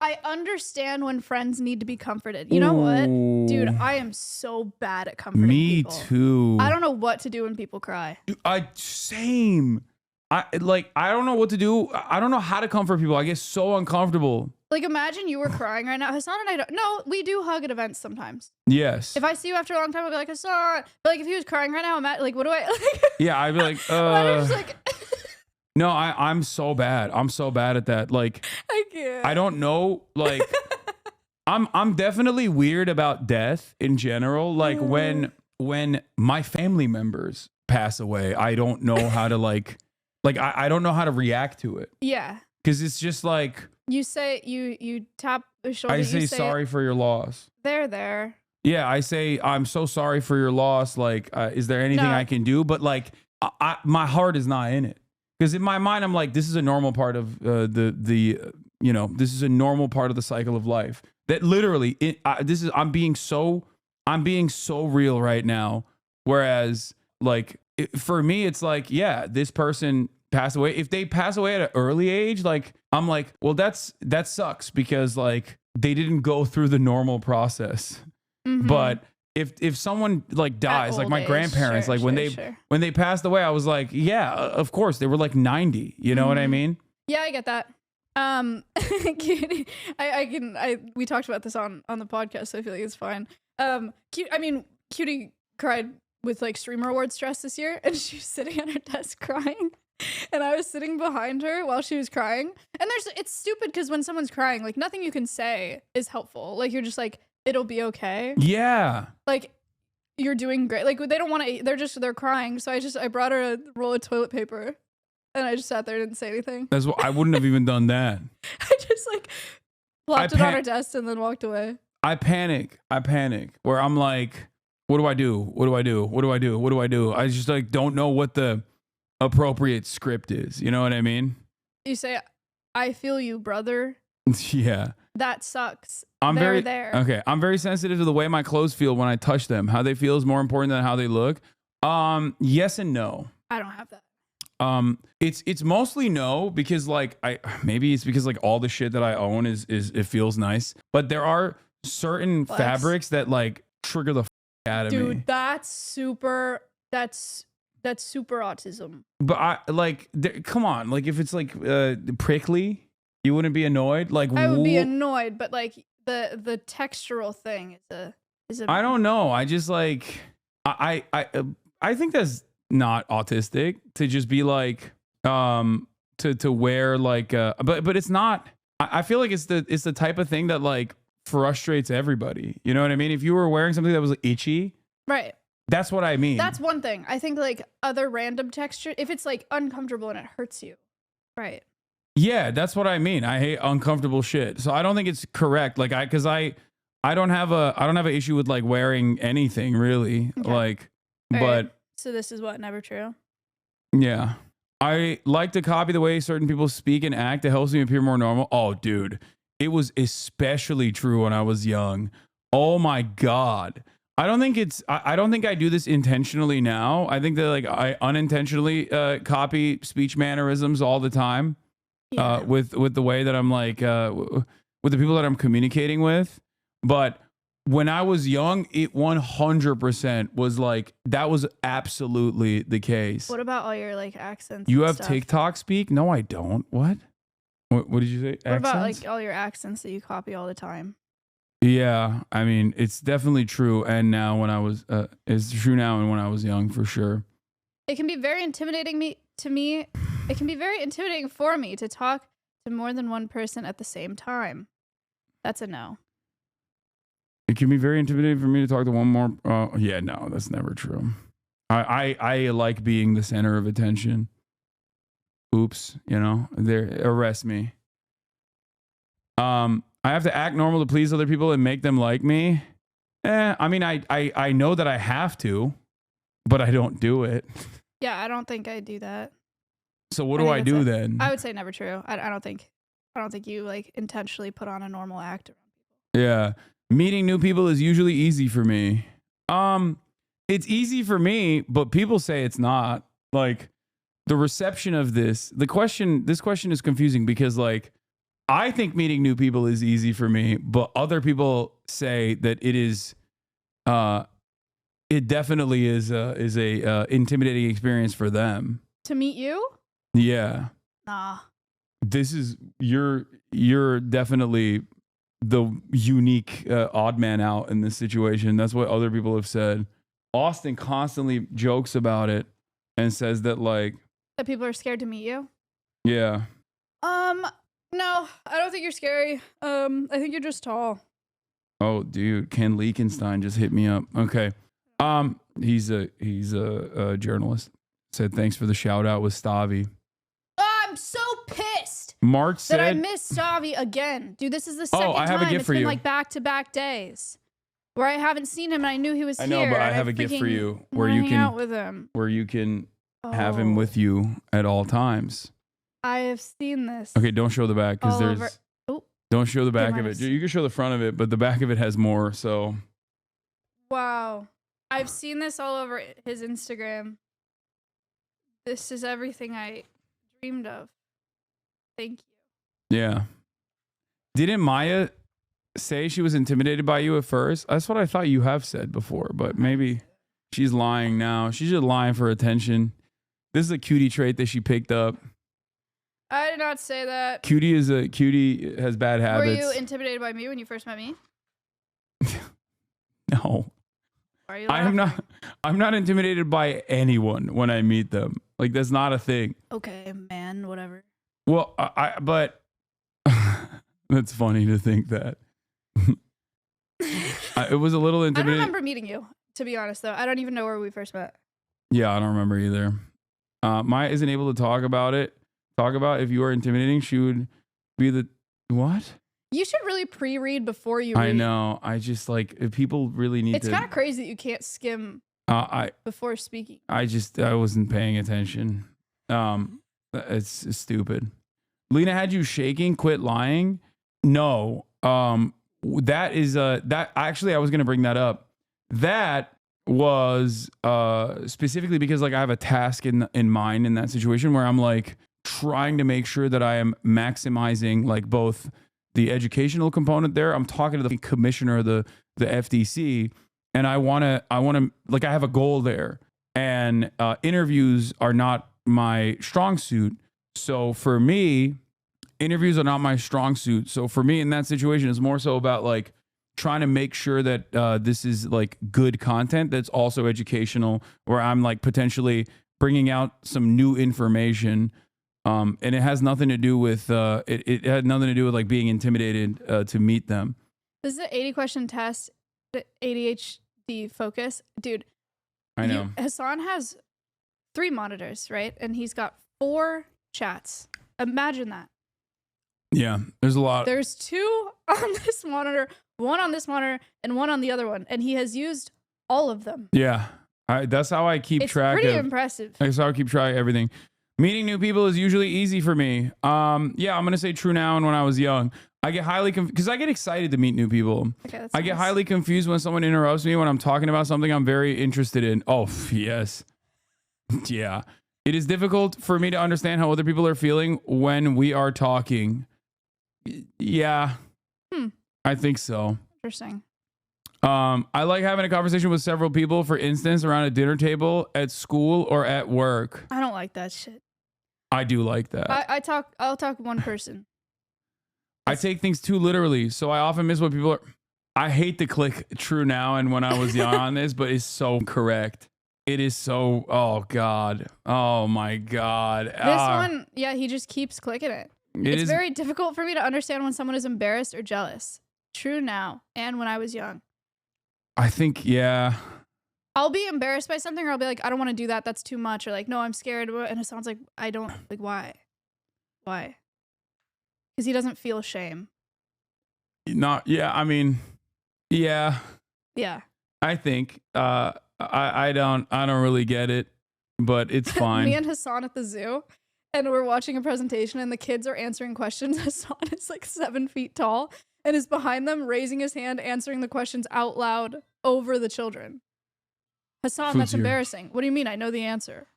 I understand when friends need to be comforted. You know what? Dude, I am so bad at comforting people.
Me too.
I don't know what to do when people cry.
Same. I don't know what to do. I don't know how to comfort people. I get so uncomfortable.
Like, imagine you were crying right now. Hasan and I don't. No, we do hug at events sometimes.
Yes.
If I see you after a long time, I'll be like, Hasan. But like, if he was crying right now, like, what do I?
Yeah, I'd be like,
I'm just like,
no, I'm so bad. I'm so bad at that. Like,
I can't.
I don't know. Like, I'm definitely weird about death in general. Like when my family members pass away, I don't know how to like I don't know how to react to it.
Yeah.
Because it's just like
you say you tap the shoulder.
I say sorry for your loss.
They're there.
Yeah, I say I'm so sorry for your loss. Like, is there anything I can do? But like, my heart is not in it. Because in my mind, I'm like, this is a normal part of this is a normal part of the cycle of life. That literally, I'm being so real right now. Whereas, like, for me, it's like, yeah, this person passed away. If they pass away at an early age, like, I'm like, well, that sucks because like they didn't go through the normal process. Mm-hmm. But if someone like dies, like my grandparents, like when they passed away, I was like, yeah, of course they were like 90. You know what I mean?
Yeah, I get that. We talked about this on the podcast, so I feel like it's fine. Cutie cried with like streamer award stress this year, and she was sitting at her desk crying, and I was sitting behind her while she was crying. And it's stupid because when someone's crying, like nothing you can say is helpful. Like you're just like, it'll be okay.
Yeah.
Like you're doing great. Like they don't want to. They're crying. So I brought her a roll of toilet paper, and I just sat there and didn't say anything.
That's what I wouldn't have even done that.
I just like plopped it on her desk and then walked away.
I panic. Where I'm like, what do I do? What do I do? What do I do? What do I do? I just like don't know what the appropriate script is. You know what I mean?
You say, "I feel you, brother."
Yeah.
That sucks.
I'm very
there.
Okay. I'm very sensitive to the way my clothes feel when I touch them. How they feel is more important than how they look. Yes and no.
I don't have that.
It's mostly no because like maybe it's because like all the shit that I own is it feels nice, but there are certain fabrics that like trigger the out of me.
Dude, that's super autism.
But I like come on, like if it's like prickly, you wouldn't be annoyed. Like
I would be annoyed, but like the textural thing is a
I don't know. I just like I think that's not autistic to just be like to wear like but it's not. I feel like it's the type of thing that like frustrates everybody. You know what I mean? If you were wearing something that was itchy,
right?
That's what I mean.
That's one thing. I think like other random texture, if it's like uncomfortable and it hurts you, right?
Yeah, that's what I mean. I hate uncomfortable shit. So I don't think it's correct. Like I don't have an issue with like wearing anything really. Okay. Like, all but right.
So this is what never true.
Yeah. I like to copy the way certain people speak and act. It helps me appear more normal. Oh, dude. It was especially true when I was young. Oh my God. I don't think I do this intentionally now. I think that like I unintentionally copy speech mannerisms all the time. Yeah. With the way that I'm like with the people that I'm communicating with. But when I was young, it 100% was like that was absolutely the case.
What about all your like accents?
You have stuff? TikTok speak? No, I don't. What did you say?
What about like all your accents that you copy all the time?
Yeah, I mean, it's definitely true. And now when I was, it's true now and when I was young, for sure.
It can be very intimidating to me. It can be very intimidating for me to talk to more than one person at the same time. That's a no.
It can be very intimidating for me to talk to one more. Yeah, no, that's never true. I like being the center of attention. Oops, you know, arrest me. I have to act normal to please other people and make them like me. I mean, I know that I have to, but I don't do it.
Yeah, I don't think I do that.
So what do I do then?
I would say never true. I don't think you like intentionally put on a normal act around
people. Yeah. Meeting new people is usually easy for me. It's easy for me, but people say it's not. Like the reception of this question is confusing because like I think meeting new people is easy for me, but other people say that it is it definitely is a intimidating experience for them.
To meet you?
Yeah.
Nah.
This is you're definitely the unique odd man out in this situation. That's what other people have said. Austin constantly jokes about it and says that like
that people are scared to meet you.
Yeah.
No, I don't think you're scary. I think you're just tall.
Oh, dude, Ken Leakenstein just hit me up. Okay. He's a journalist. Said thanks for the shout out with Stavi.
I'm so pissed.
March said
that I missed Stavi again. Dude, this is the second
I have
time.
a gift
it's
for
been
you.
Like back-to-back days where I haven't seen him and I knew he was here.
I know, but I have a gift for you where you can
out with him.
Where you can have him with you at all times.
I have seen this.
Okay, don't show the back because there's don't show the back of it. You can show the front of it, but the back of it has more. So
wow. I've seen this all over his Instagram. This is everything I dreamed of. Thank you.
Yeah. Didn't Maya say she was intimidated by you at first? That's what I thought you have said before, but maybe she's lying now. She's just lying for attention. This is a cutie trait that she picked up.
I did not say that.
Cutie has bad habits.
Were you intimidated by me when you first met me?
No.
Are you laughing?
I'm not intimidated by anyone when I meet them. Like that's not a thing.
Okay, man, whatever.
Well, but that's funny to think that. It was a little intimidating.
I don't remember meeting you, to be honest, though. I don't even know where we first met.
Yeah, I don't remember either. Maya isn't able to talk about it. Talk about if you are intimidating, she would be the what?
You should really pre-read before you read.
I know. I just like if people really need
It's kind of crazy that you can't skim before speaking. I
wasn't paying attention. It's stupid. Lena had you shaking, quit lying. No. That is that actually I was gonna bring that up. That was specifically because like I have a task in mind in that situation where I'm like trying to make sure that I am maximizing like both the educational component there. I'm talking to the commissioner of the FDC and I want to like I have a goal there and interviews are not my strong suit. So for me, interviews are not my strong suit. So for me in that situation, it's more so about like trying to make sure that this is like good content that's also educational, where I'm like potentially bringing out some new information. And it has nothing to do with it had nothing to do with like being intimidated to meet them.
This is an 80 question test, the ADHD focus, dude.
I know.
Hasan has 3 monitors, right? And he's got 4 chats. Imagine that.
Yeah, there's a lot.
There's 2 on this monitor, 1 on this monitor, and 1 on the other one, and he has used all of them.
Yeah, that's how I keep track.
It's pretty impressive.
That's how I keep track of everything. Meeting new people is usually easy for me. Yeah, I'm gonna say true now. And when I was young, I get highly because I get excited to meet new people.
Okay,
I get highly confused when someone interrupts me when I'm talking about something I'm very interested in. Oh yes, yeah. It is difficult for me to understand how other people are feeling when we are talking. Yeah, I think so.
Interesting.
I like having a conversation with several people, for instance, around a dinner table, at school, or at work.
I don't like that shit.
I do like that.
I'll talk one person.
I take things too literally, so I often miss what people are. I hate to click true now and when I was young on this, but it's so correct. It is so, oh God. Oh my God.
This one, yeah, he just keeps clicking it. It's very difficult for me to understand when someone is embarrassed or jealous. True now and when I was young.
I think, yeah.
I'll be embarrassed by something or I'll be like, I don't want to do that. That's too much. Or like, no, I'm scared. And it sounds like I don't, like, why? Why? Because he doesn't feel shame.
Not, yeah, I mean, yeah.
Yeah.
I think, I don't really get it, but it's fine.
Me and Hasan at the zoo. And we're watching a presentation and the kids are answering questions. Hasan is like 7 feet tall and is behind them raising his hand, answering the questions out loud over the children. Hasan, that's embarrassing. What do you mean? I know the answer.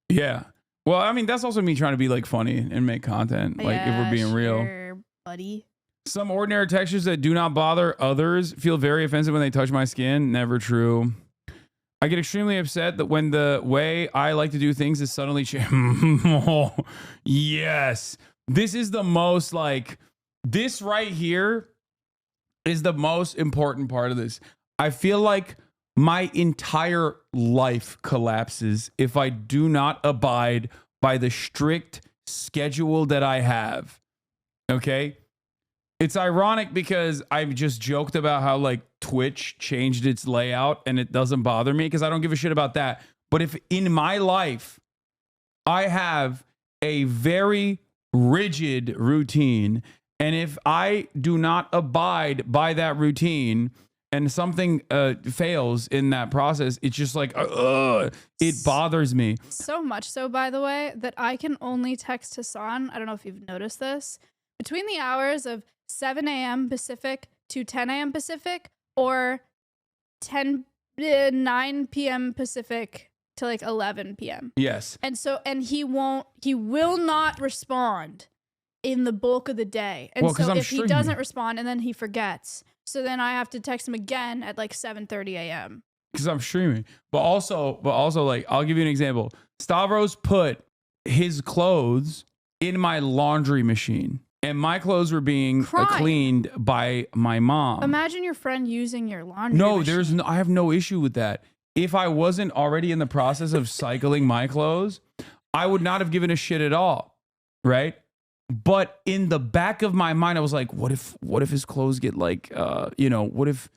Yeah. Well, I mean, that's also me trying to be like funny and make content. Like if we're being real.
Buddy.
Some ordinary textures that do not bother others feel very offensive when they touch my skin. Never true. I get extremely upset that when the way I like to do things is suddenly oh, yes. This is the most like, this right here is the most important part of this. I feel like my entire life collapses if I do not abide by the strict schedule that I have. Okay? It's ironic because I've just joked about how like Twitch changed its layout and it doesn't bother me because I don't give a shit about that. But if in my life I have a very rigid routine and if I do not abide by that routine and something fails in that process, it's just like, it bothers me.
So much so, by the way, that I can only text Hasan. I don't know if you've noticed this. Between the hours of 7 a.m. Pacific to 10 a.m. Pacific or 9 p.m. Pacific to like 11 p.m.
Yes.
And he will not respond in the bulk of the day. And so if he doesn't respond and then he forgets, so then I have to text him again at like 7:30 a.m.
Because I'm streaming. But also like, I'll give you an example. Stavros put his clothes in my laundry machine. And my clothes were being cleaned by my mom.
Imagine your friend using your laundry
machine. I have no issue with that. If I wasn't already in the process of cycling my clothes, I would not have given a shit at all. Right? But in the back of my mind, I was like, what if his clothes get like, what if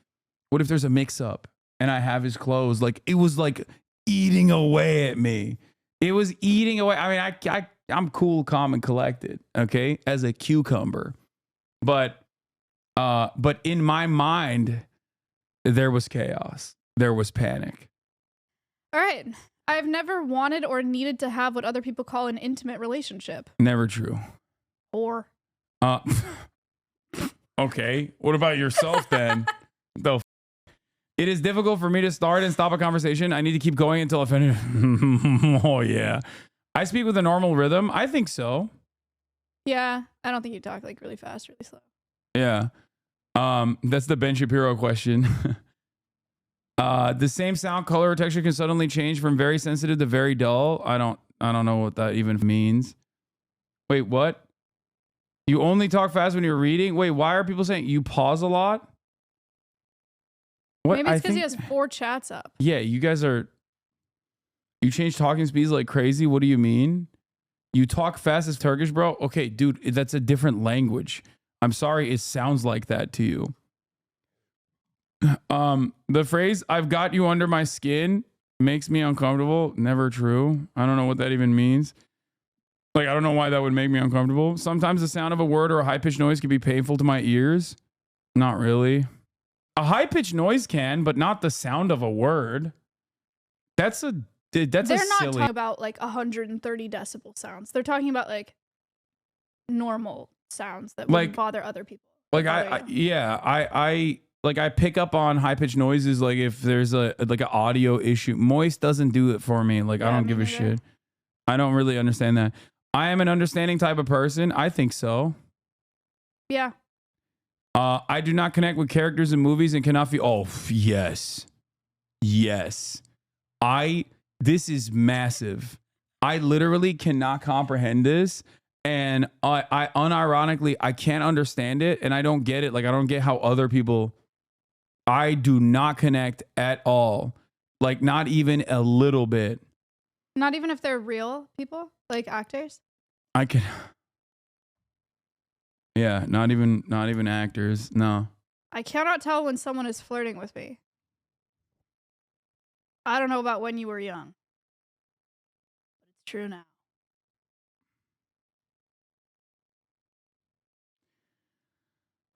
there's a mix up and I have his clothes? Like, it was like eating away at me. It was eating away. I mean, I'm cool, calm, and collected, okay, as a cucumber. But in my mind, there was chaos. There was panic.
All right. I've never wanted or needed to have what other people call an intimate relationship.
Never true.
Or.
Okay. What about yourself then? It is difficult for me to start and stop a conversation. I need to keep going until I finish. Oh, yeah. I speak with a normal rhythm. I think so.
Yeah. I don't think you talk like really fast, really slow.
Yeah. That's the Ben Shapiro question. The same sound, color, or texture can suddenly change from very sensitive to very dull. I don't know what that even means. Wait, what? You only talk fast when you're reading? Wait, why are people saying you pause a lot? What?
Maybe it's because he has 4 chats up.
Yeah, you guys are... You change talking speeds like crazy? What do you mean? You talk fast as Turkish, bro? Okay, dude, that's a different language. I'm sorry it sounds like that to you. The phrase, I've got you under my skin, makes me uncomfortable. Never true. I don't know what that even means. Like, I don't know why that would make me uncomfortable. Sometimes the sound of a word or a high-pitched noise can be painful to my ears. Not really. A high-pitched noise can, but not the sound of a word. They're not
talking about like 130 decibel sounds. They're talking about like normal sounds that wouldn't bother other people.
Like I pick up on high-pitched noises like if there's an audio issue. Moist doesn't do it for me. Like, I don't give a shit. I don't really understand that. I am an understanding type of person. I think so.
Yeah.
I do not connect with characters in movies and cannot feel... Oh, yes. Yes. This is massive. I literally cannot comprehend this. And I unironically, I can't understand it. And I don't get it. Like, I don't get how other people I do not connect at all. Like, not even a little bit.
Not even if they're real people, like actors?
I can. Yeah, not even actors. No.
I cannot tell when someone is flirting with me. I don't know about when you were young. But it's true now.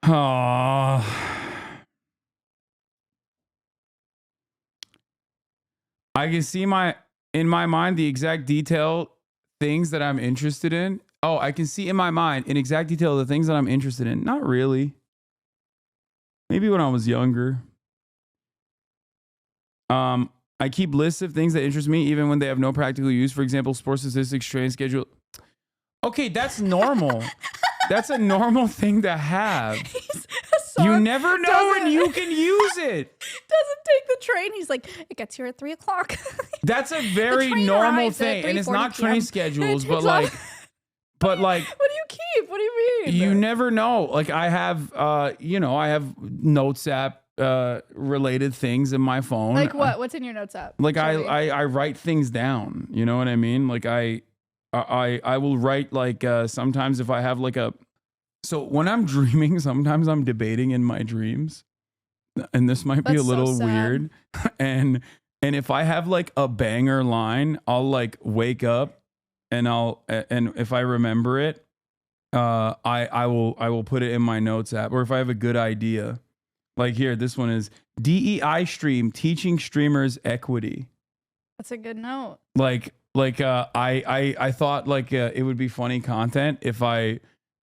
Oh. I can see in my mind the exact detail things that I'm interested in. Oh, I can see in my mind in exact detail the things that I'm interested in. Not really. Maybe when I was younger. I keep lists of things that interest me even when they have no practical use. For example, sports statistics, training schedule. Okay, that's normal. That's a normal thing to have. You never know when you can use it.
Doesn't take the train. He's like, it gets here at 3 o'clock.
That's a very normal thing. And it's not train schedules, but like,
what do you keep? What do you mean?
You never know. Like I have, I have notes app related things in my phone.
Like what? What's in your notes app?
Like I write things down. You know what I mean? Like I will write like sometimes if I have like so when I'm dreaming, sometimes I'm debating in my dreams, and this might be a little weird. And if I have like a banger line, I'll like wake up and if I remember it, I will put it in my notes app. Or if I have a good idea, like here, this one is DEI stream teaching streamers equity.
That's a good note.
I thought like it would be funny content if I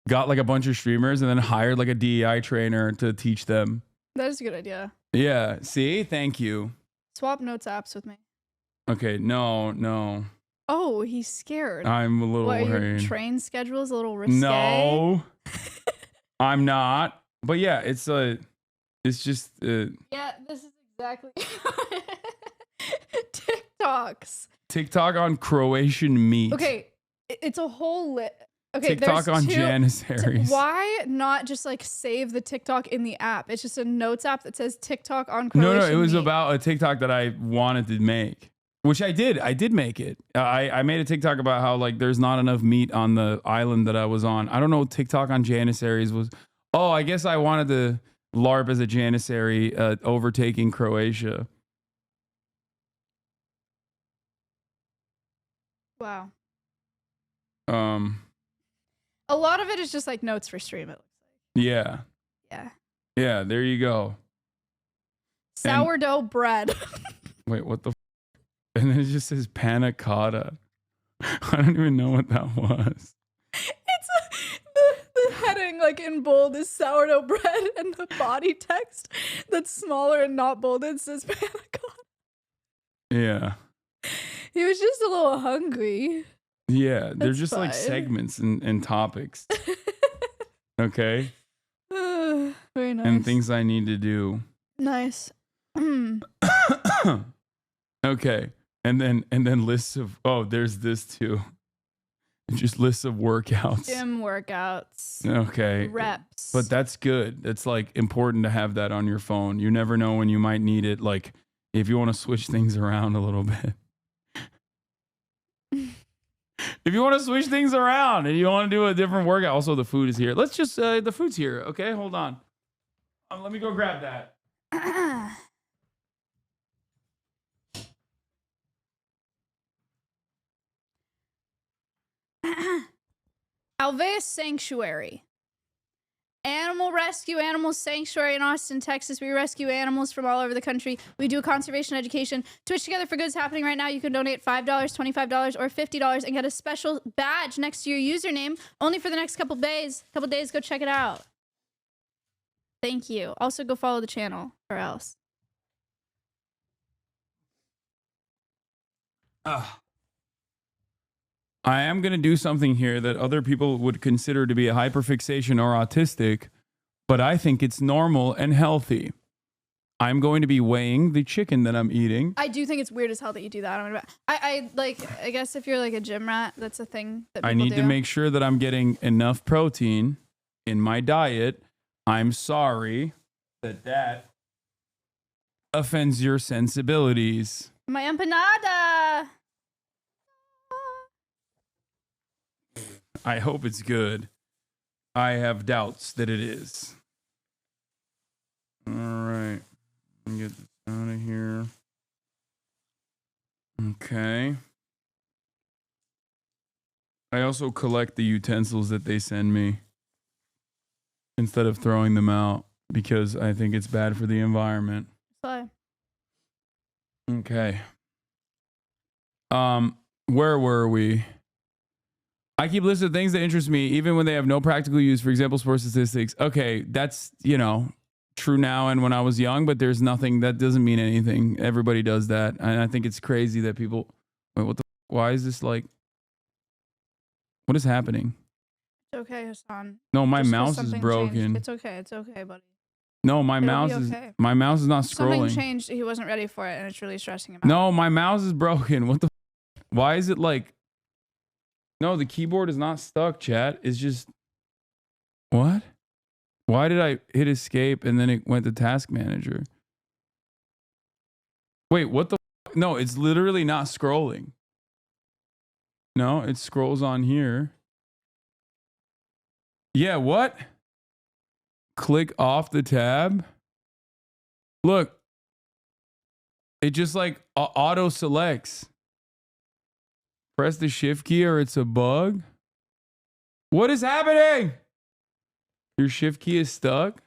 got like a bunch of streamers and then hired like a DEI trainer to teach them.
That is a good idea.
Yeah. See, thank you.
Swap notes apps with me.
Okay. No.
Oh, he's scared.
I'm a little worried.
Your train schedule is a little risque.
No, I'm not. But yeah, it's just.
Yeah, this is exactly. TikToks.
TikTok on Croatian meat.
Okay, it's a whole list. Okay,
TikTok on Janissaries.
Why not just like save the TikTok in the app? It's just a notes app that says TikTok on Croatian
No, it was
meat.
about a TikTok that I wanted to make, which I did. I did make it. I made a TikTok about how like there's not enough meat on the island that I was on. I don't know what TikTok on Janissaries was. Oh, I guess I wanted to LARP as a Janissary overtaking Croatia.
Wow. A lot of it is just like notes for stream. It looks like.
Yeah.
Yeah.
Yeah. There you go.
Sourdough bread.
Wait, what the? And then it just says panna cotta. I don't even know what that was.
It's the heading like in bold is sourdough bread, and the body text that's smaller and not bolded says panna cotta.
Yeah.
He was just a little hungry.
Yeah, they're
That's
just
fine.
like segments and topics. Okay.
Very nice.
And things I need to do.
Nice.
Okay. And then lists of there's this too. Just lists of workouts.
Gym workouts.
Okay.
Reps.
But that's good. It's like important to have that on your phone. You never know when you might need it. Like if you want to switch things around a little bit. If you want to switch things around and you want to do a different workout, also the food is here. Let's just, the food's here. Okay, hold on. Let me go grab that.
Alveus Sanctuary. Animal rescue, animal sanctuary in Austin, Texas. We rescue animals from all over the country. We do conservation education. Twitch Together for Good's happening right now. You can donate $5, $25, or $50 and get a special badge next to your username only for the next couple days. Go check it out. Thank you. Also, go follow the channel or else.
I am going to do something here that other people would consider to be a hyperfixation or autistic, but I think it's normal and healthy. I'm going to be weighing the chicken that I'm eating.
I do think it's weird as hell that you do that. I guess if you're like a gym rat, that's a thing that people
I need
do.
to make sure that I'm getting enough protein in my diet. I'm sorry that offends your sensibilities?
My empanada.
I hope it's good. I have doubts that it is. All right. Let me get this out of here. Okay. I also collect the utensils that they send me instead of throwing them out because I think it's bad for the environment.
Sorry.
Okay. Where were we? I keep lists of things that interest me, even when they have no practical use. For example, sports statistics. Okay, that's, true now and when I was young, but there's nothing that doesn't mean anything. Everybody does that. And I think it's crazy that people, wait, what the, why is this like, what is happening?
It's okay, Hasan.
No, my
Just 'cause
mouse is
something
broken.
changed. It's okay, buddy.
No, my
It'll be
mouse is,
okay.
my mouse is not
Something
scrolling.
changed. He wasn't ready for it, and it's really stressing him out.
No, my mouse is broken. What the, why is it like, no, the keyboard is not stuck, chat. It's just, what? Why did I hit escape and then it went to task manager? Wait, what the? No, it's literally not scrolling. No, it scrolls on here. Yeah, what? Click off the tab. Look, it just like auto selects. Press the shift key or it's a bug. What is happening? Your shift key is stuck?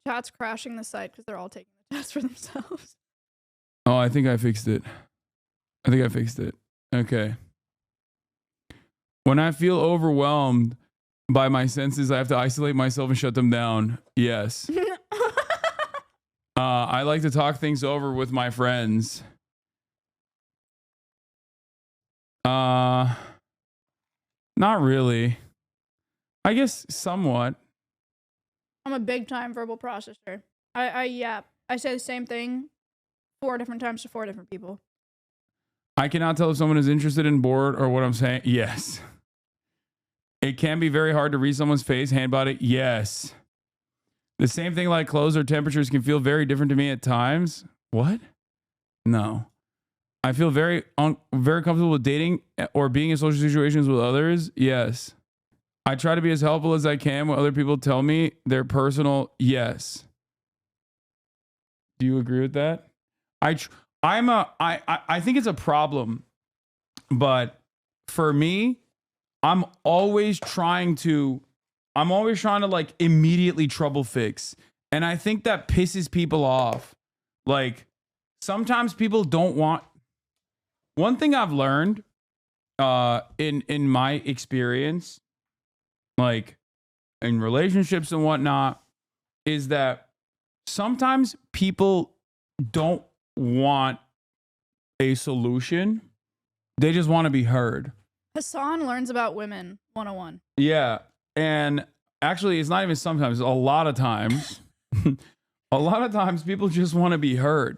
Chat's crashing the site because they're all taking the test for themselves.
Oh, I think I fixed it. Okay. When I feel overwhelmed by my senses, I have to isolate myself and shut them down. Yes. I like to talk things over with my friends. Not really. I guess somewhat.
I'm a big time verbal processor. I say the same thing 4 different times to 4 different people.
I cannot tell if someone is interested in bored or what I'm saying. Yes. It can be very hard to read someone's face, hand body. Yes. The same thing like clothes or temperatures can feel very different to me at times. What? No. I feel very comfortable with dating or being in social situations with others. Yes. I try to be as helpful as I can when other people tell me their personal. Yes. Do you agree with that? I think it's a problem, but for me, I'm always trying to like immediately trouble fix. And I think that pisses people off. Like sometimes people don't want. One thing I've learned in my experience, like in relationships and whatnot, is that sometimes people don't want a solution. They just want to be heard.
Hasan learns about women 101.
Yeah. And actually, it's not even sometimes, a lot of times, people just want to be heard.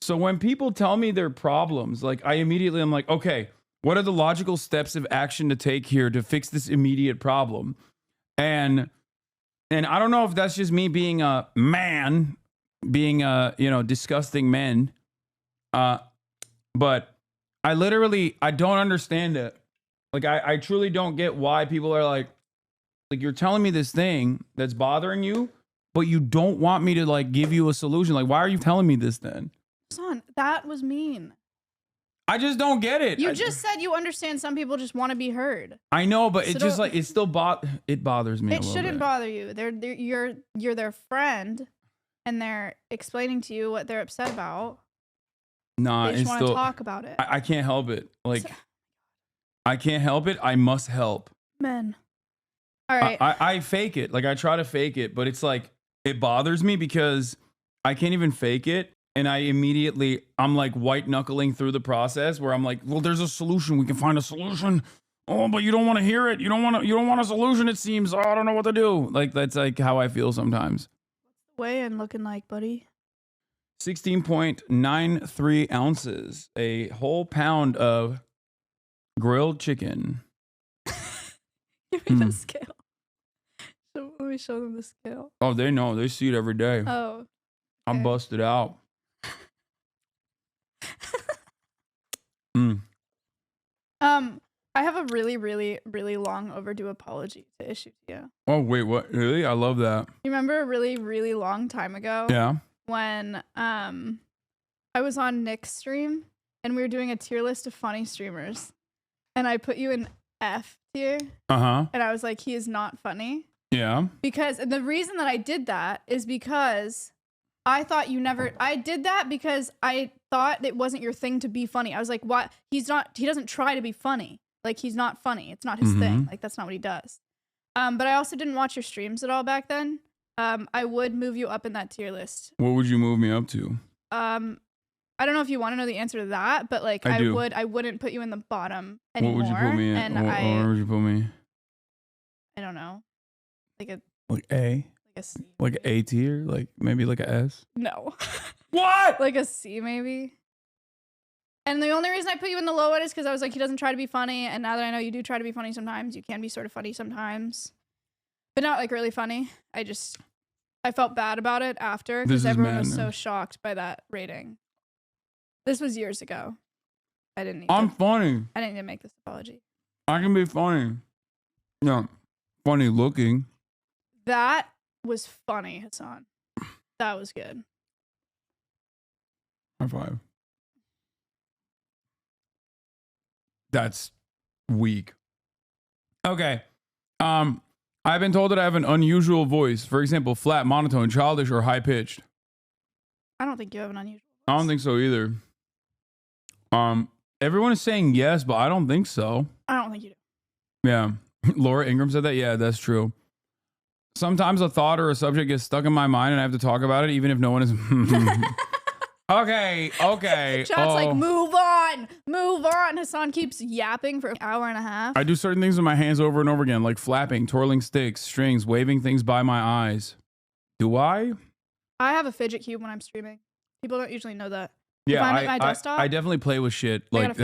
So when people tell me their problems, like I'm like, okay, what are the logical steps of action to take here to fix this immediate problem? And I don't know if that's just me being a man, being a, disgusting men. But I don't understand it. Like, I truly don't get why people are like, you're telling me this thing that's bothering you, but you don't want me to like give you a solution. Like, why are you telling me this then?
Son, that was mean.
I just don't get it.
You just said you understand some people just want to be heard.
I know, but it's just like, it still it bothers me.
It shouldn't bother you. You're their friend and they're explaining to you what they're upset about.
Nah,
they just want to talk about it.
I can't help it. Like, I can't help it. I must help.
Men. All right.
I fake it. Like, I try to fake it, but it's like, it bothers me because I can't even fake it. And I'm like white knuckling through the process where I'm like, well, there's a solution. We can find a solution. Oh, but you don't want to hear it. You don't want a solution. It seems, I don't know what to do. Like, that's like how I feel sometimes.
What's the weigh-in looking like, buddy?
16.93 ounces, a whole pound of grilled chicken.
Give me the scale. So let me show them the scale.
Oh, they know. They see it every day.
Oh. Okay.
I'm busted out. Mm.
I have a really, really, really long overdue apology to issue to you.
Oh, wait, what? Really? I love that.
You remember a really, really long time ago?
Yeah.
When I was on Nick's stream and we were doing a tier list of funny streamers, and I put you in F tier.
Uh-huh.
And I was like, he is not funny.
Yeah.
And the reason that I did that is because I thought you never. I did that because I thought it wasn't your thing to be funny. I was like, what? He doesn't try to be funny. Like, he's not funny. It's not his thing. Like, that's not what he does. But I also didn't watch your streams at all back then. I would move you up in that tier list.
What would you move me up to?
I don't know if you want to know the answer to that, but like I wouldn't put you in the bottom anymore.
What would you put me in?
And
where would you put me?
I don't know. Like
A?
like a C.
Like A tier? Like maybe like a S?
No.
What?
Like a C maybe. And the only reason I put you in the low end is because I was like, he doesn't try to be funny. And now that I know you do try to be funny sometimes, you can be sort of funny sometimes. But not like really funny. I felt bad about it after because everyone was so shocked by that rating. This was years ago.
I'm funny.
I didn't need to make this apology.
I can be funny. No, funny looking.
That was funny, Hasan. That was good.
High five. That's weak. Okay. I've been told that I have an unusual voice. For example, flat, monotone, childish, or high pitched.
I don't think you have an unusual voice.
I don't think so either. Everyone is saying yes, but I don't think so.
I don't think you do.
Yeah. Laura Ingram said that. Yeah, that's true. Sometimes a thought or a subject gets stuck in my mind and I have to talk about it, even if no one is. Okay.
Chat's like, move on. Hasan keeps yapping for an hour and a half.
I do certain things with my hands over and over again, like flapping, twirling sticks, strings, waving things by my eyes. Do I?
I have a fidget cube when I'm streaming. People don't usually know that.
Yeah,
if I'm at my desktop,
I definitely play with shit like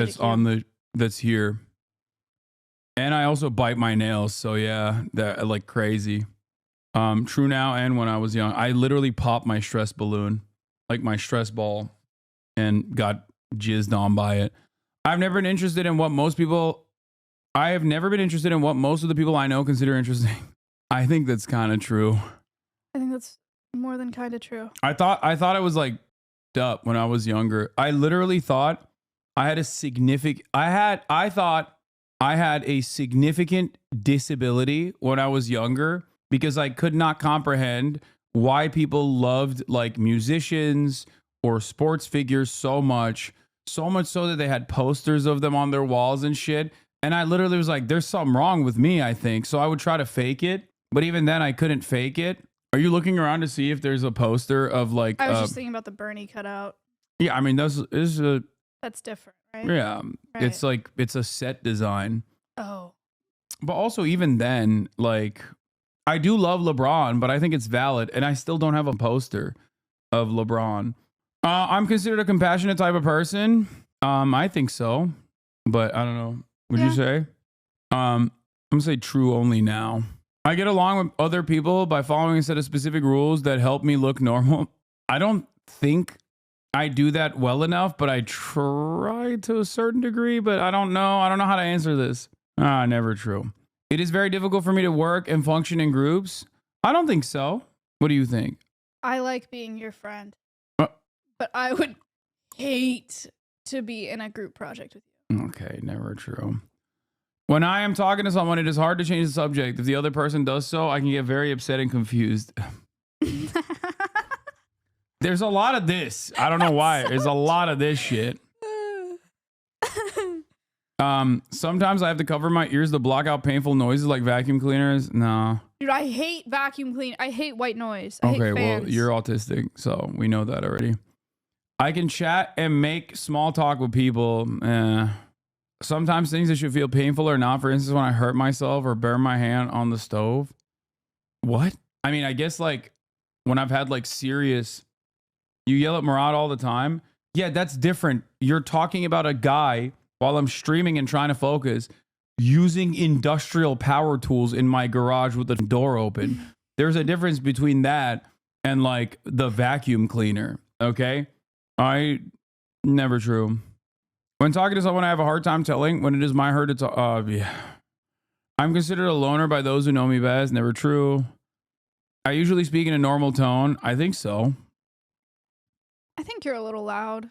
that's here. And I also bite my nails, so yeah, that like crazy. True now and when I was young. I literally popped my stress balloon, like my stress ball, and got jizzed on by it. I've never been interested in what most of the people I know consider interesting. I think that's kind of true.
I think that's more than kind of true.
I thought it was like up when I was younger. I literally thought I had a significant disability when I was younger because I could not comprehend why people loved like musicians or sports figures so much so that they had posters of them on their walls and shit. And I literally was like, there's something wrong with me, I think. So I would try to fake it, but even then I couldn't fake it. Are you looking around to see if there's a poster of like?
I was just thinking about the Bernie cutout.
Yeah, I mean that's
different, right?
Yeah,
right.
It's like it's a set design.
Oh,
but also even then, like I do love LeBron, but I think it's valid, and I still don't have a poster of LeBron. I'm considered a compassionate type of person. I think so, but I don't know. Would you say? I'm gonna say true only now. I get along with other people by following a set of specific rules that help me look normal. I don't think I do that well enough, but I try to a certain degree, but I don't know. I don't know how to answer this. Never true. It is very difficult for me to work and function in groups. I don't think so. What do you think?
I like being your friend, but I would hate to be in a group project with you.
Okay, never true. When I am talking to someone, it is hard to change the subject. If the other person does so, I can get very upset and confused. There's a lot of this. I don't know why. There's a lot of this shit. Sometimes I have to cover my ears to block out painful noises like vacuum cleaners. No.
Dude, I hate vacuum clean. I hate white noise. I hate fans.
Well, you're autistic, so we know that already. I can chat and make small talk with people. Sometimes things that should feel painful or not. For instance, when I hurt myself or burn my hand on the stove. What? I mean, I guess like when I've had like serious, you yell at Murad all the time. Yeah, that's different. You're talking about a guy while I'm streaming and trying to focus using industrial power tools in my garage with the door open. There's a difference between that and like the vacuum cleaner. Okay. Never true. When talking to someone, I have a hard time telling when it is my hurt. It's yeah. I'm considered a loner by those who know me best. Never true. I usually speak in a normal tone. I think so.
I think you're a little loud.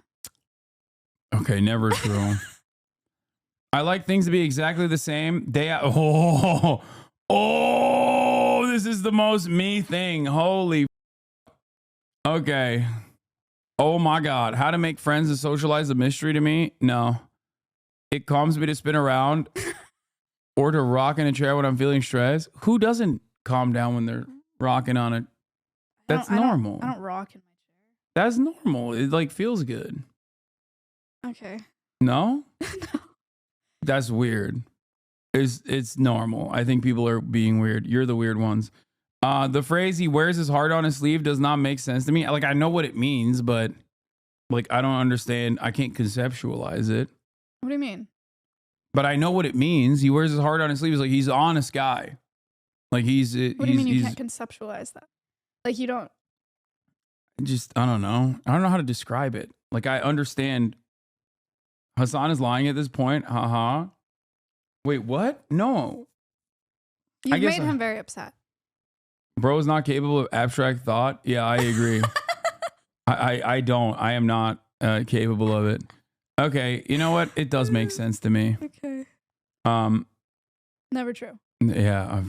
Okay, never true. I like things to be exactly the same. This is the most me thing. Holy. Okay. Oh my God. How to make friends and socialize a mystery to me? No. It calms me to spin around or to rock in a chair when I'm feeling stressed. Who doesn't calm down when they're rocking on it? That's normal.
I don't rock in my
That's normal. It like feels good.
chair. Okay.
No?
No.
That's weird. It's normal. I think people are being weird. You're the weird ones. The phrase "he wears his heart on his sleeve" does not make sense to me. Like, I know what it means, but like I don't understand. I can't conceptualize it.
What do you mean?
But I know what it means. He wears his heart on his sleeve. It's like he's an honest guy. Like he's.
What do you mean you can't conceptualize that? Like you don't.
Just I don't know. I don't know how to describe it. Like I understand. Hasan is lying at this point. Haha. Wait, what? No.
You made him very upset.
Bro is not capable of abstract thought. Yeah, I agree. I don't. I am not capable of it. Okay, you know what? It does make sense to me.
Okay. Never true.
Yeah.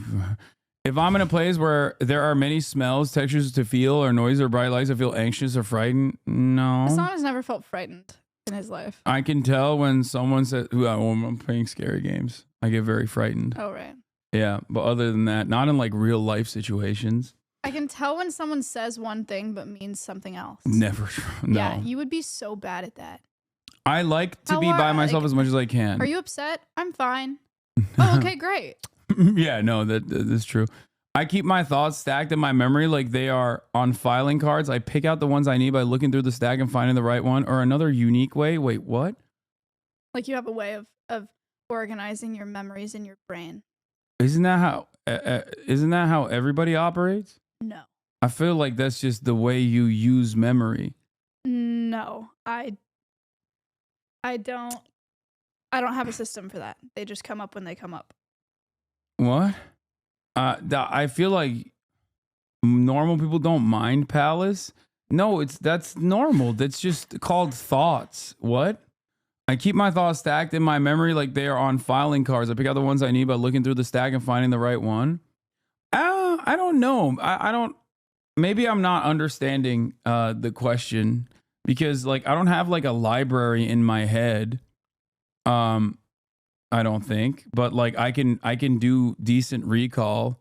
If I'm in a place where there are many smells, textures to feel, or noise or bright lights, I feel anxious or frightened. No.
Hasan has never felt frightened in his life.
I can tell when someone says, when I'm playing scary games, I get very frightened.
Oh, right.
Yeah, but other than that, not in like real life situations.
I can tell when someone says one thing but means something else.
Never. No.
Yeah, you would be so bad at that.
I like to be by myself as much as I can.
Are you upset? I'm fine. Oh, okay, great.
Yeah, no, that's true. I keep my thoughts stacked in my memory like they are on filing cards. I pick out the ones I need by looking through the stack and finding the right one, or another unique way. Wait, what?
Like you have a way of organizing your memories in your brain.
Isn't that how everybody operates?
No.
I feel like that's just the way you use memory.
No, I don't have a system for that. They just come up when they come up.
What? I feel like normal people don't mind Palace. No, that's normal. That's just called thoughts. What? I keep my thoughts stacked in my memory like they are on filing cards. I pick out the ones I need by looking through the stack and finding the right one. I don't know. I don't. Maybe I'm not understanding the question because like I don't have like a library in my head. I don't think, but like I can do decent recall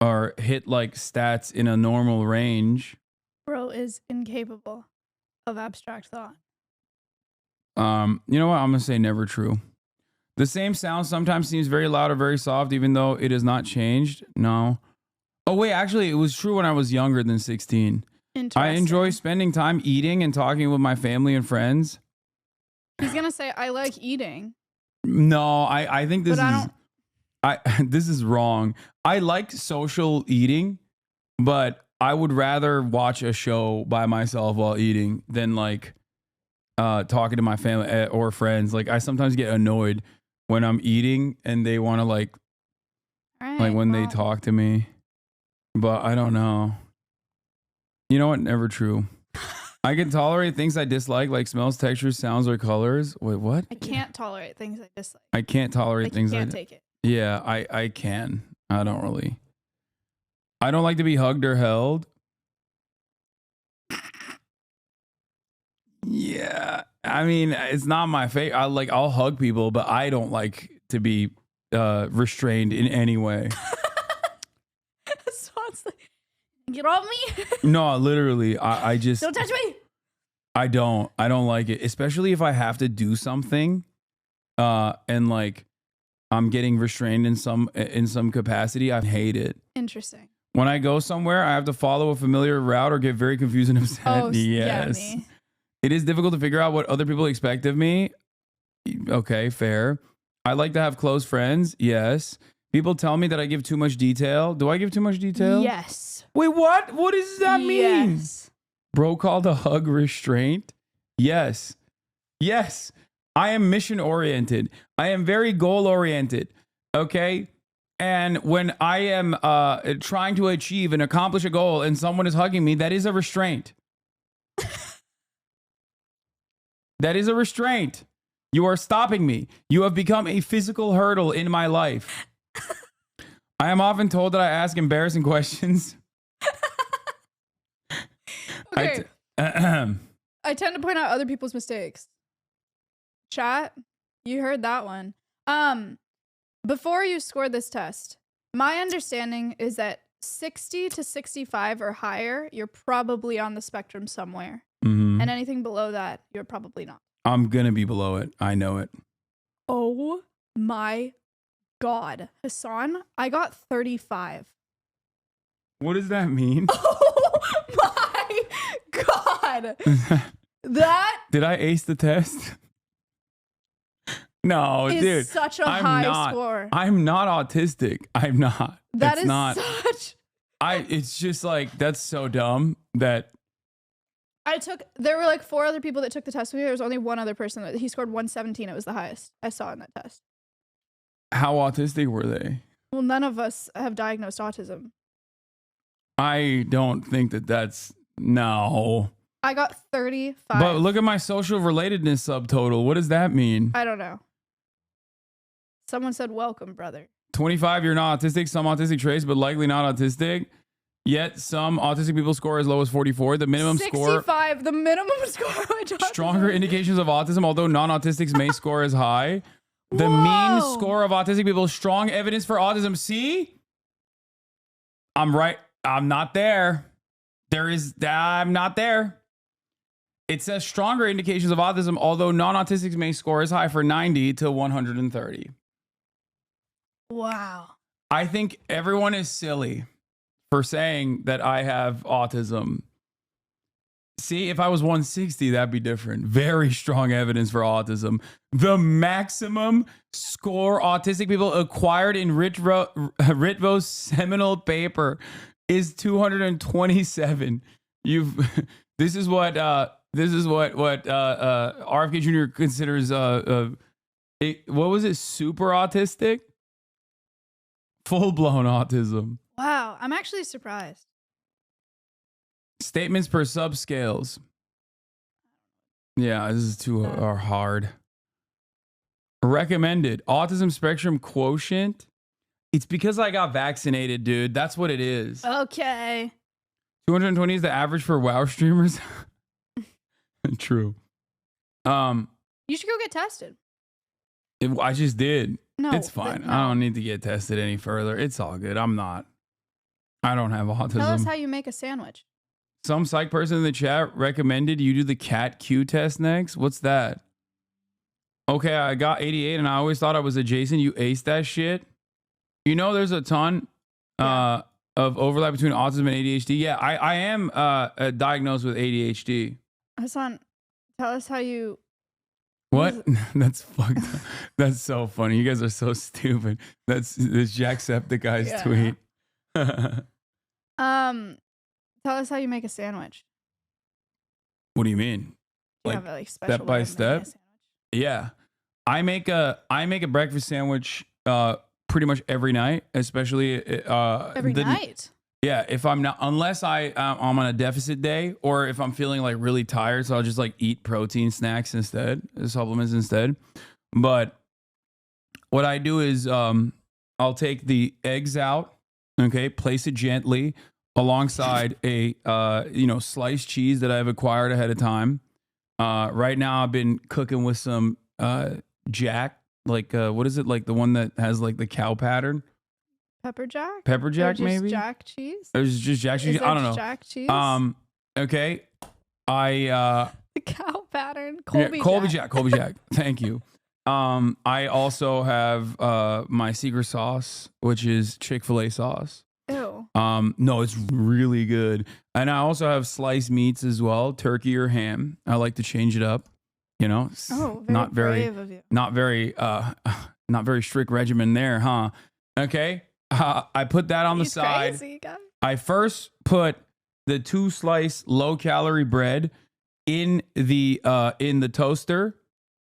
or hit like stats in a normal range.
Bro is incapable of abstract thought.
You know what? I'm gonna say never true. The same sound sometimes seems very loud or very soft, even though it has not changed. No. Oh wait, actually, it was true when I was younger than 16. I enjoy spending time eating and talking with my family and friends.
He's gonna say I like eating.
No, I think this this is wrong. I like social eating, but I would rather watch a show by myself while eating than like talking to my family or friends. Like I sometimes get annoyed when I'm eating and they want to like when they talk to me. But I don't know. You know what? Never true. I can tolerate things I dislike, like smells, textures, sounds, or colors. Wait, what?
I can't tolerate things I dislike.
I can't tolerate things
I can't take it.
Yeah, I can. I don't really. I don't like to be hugged or held. Yeah, I mean, it's not my favorite. I'll hug people, but I don't like to be restrained in any way.
Get off me.
No, literally, I just
don't touch me.
I don't like it, especially if I have to do something, and like I'm getting restrained in some capacity. I hate it.
Interesting.
When I go somewhere, I have to follow a familiar route or get very confused and upset.
Oh,
yes.
Yeah, me.
It is difficult to figure out what other people expect of me. Okay, fair. I like to have close friends. Yes. People tell me that I give too much detail. Do I give too much detail?
Yes.
Wait, what? What does that mean?
Yes.
Bro called a hug restraint? Yes. Yes. I am mission oriented. I am very goal oriented. Okay. And when I am trying to achieve and accomplish a goal and someone is hugging me, that is a restraint. That is a restraint. You are stopping me. You have become a physical hurdle in my life. I am often told that I ask embarrassing questions.
Okay. I tend to point out other people's mistakes. Chat, you heard that one. Before you score this test, my understanding is that 60 to 65 or higher, you're probably on the spectrum somewhere.
Mm-hmm.
And anything below that, you're probably not.
I'm going to be below it. I know it.
Oh my God. Hasan, I got 35.
What does that mean?
Oh my God. That
Did I ace the test? No,
is
dude.
such a high score.
I'm not autistic. I'm not.
That
it's
is
not.
such.
It's just like, that's so dumb that.
There were like 4 other people that took the test with me. There was only one other person that he scored 117. It was the highest I saw in that test.
How autistic were they?
Well, none of us have diagnosed autism.
I don't think that's, no.
I got 35.
But look at my social relatedness subtotal. What does that mean?
I don't know. Someone said, welcome, brother.
25, you're not autistic. Some autistic traits, but likely not autistic. Yet some autistic people score as low as 44. The minimum
65, the minimum score.
Stronger indications of autism, although non-autistics may score as high. The mean score of autistic people, strong evidence for autism. See? I'm right. I'm not there. I'm not there. It says stronger indications of autism, although non-autistics may score as high for 90 to 130.
Wow.
I think everyone is silly for saying that I have autism. See, if I was 160, that'd be different. Very strong evidence for autism. The maximum score autistic people acquired in Ritvo's seminal paper is 227. This is what RFK Jr. considers what was it? Super autistic? Full-blown autism.
Wow, I'm actually surprised.
Statements per subscales. Yeah, this is too hard. Recommended. Autism spectrum quotient. It's because I got vaccinated, dude. That's what it is.
Okay.
220 is the average for WoW streamers. True.
You should go get tested.
I just did.
No,
it's fine.
no.
I don't need to get tested any further. It's all good. I don't have autism.
Tell us how you make a sandwich.
Some psych person in the chat recommended you do the cat Q test next. What's that? Okay, I got 88 and I always thought I was adjacent. You aced that shit. You know, there's a ton of overlap between autism and ADHD. Yeah, I am diagnosed with ADHD.
Hasan, tell us how you...
What? That's fucked up. That's so funny. You guys are so stupid. That's Jacksepticeye's tweet.
Tell us how you make a sandwich.
What do you mean?
Do you
Like,
have a special
step by step? Yeah. I make a breakfast sandwich pretty much every night, especially
every night.
Yeah, if I'm not, unless I'm on a deficit day, or if I'm feeling like really tired, so I'll just like eat protein snacks instead, supplements instead. But what I do is I'll take the eggs out, okay, place it gently alongside a sliced cheese that I've acquired ahead of time. Right now I've been cooking with some Jack, like what is it, like the one that has like the cow pattern? Pepper jack, maybe
Jack cheese.
It was just Jack cheese. I don't know.
Jack cheese.
Okay.
The cow pattern.
Colby Jack. Thank you. I also have my secret sauce, which is Chick-fil-A sauce.
Ew.
No, it's really good. And I also have sliced meats as well, turkey or ham. I like to change it up. You know,
not brave of you.
Not very strict regimen there, huh? Okay. I put that on the side.
Crazy, guy.
I first put the 2-slice low-calorie bread in the toaster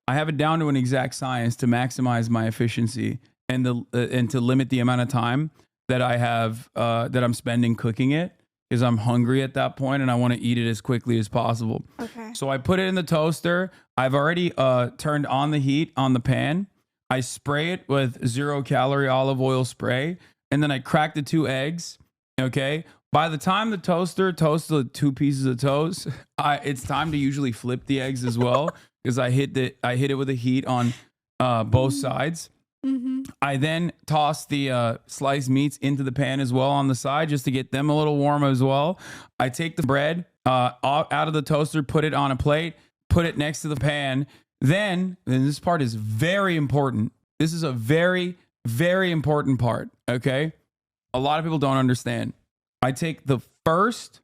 I have it down to an exact science to maximize my efficiency and to limit the amount of time that I have that I'm spending cooking it, because I'm hungry at that point and I want to eat it as quickly as possible.
Okay.
So I put it in the toaster. I've already turned on the heat on the pan. I spray it with 0-calorie olive oil spray, and then I crack the 2 eggs. Okay. By the time the toaster toasts the 2 pieces of toast, it's time to usually flip the eggs as well, because I hit it with the heat on both sides.
Mm-hmm.
I then toss the sliced meats into the pan as well on the side, just to get them a little warm as well. I take the bread out of the toaster, put it on a plate, put it next to the pan. Then, and this part is very important. This is a very, very important part. Okay. A lot of people don't understand. I take the first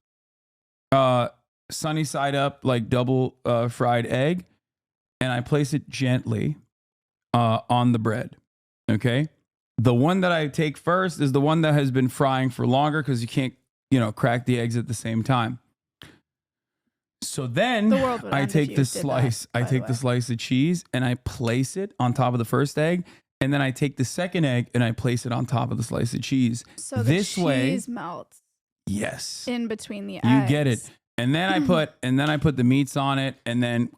sunny side up, like double fried egg, and I place it gently on the bread. Okay. The one that I take first is the one that has been frying for longer, because you can't, crack the eggs at the same time. So then I take the slice. I take the slice of cheese and I place it on top of the first egg. And then I take the second egg and I place it on top of the slice of cheese.
So the cheese melts.
Yes.
In between the eggs.
You get it. And then I put the meats on it, and then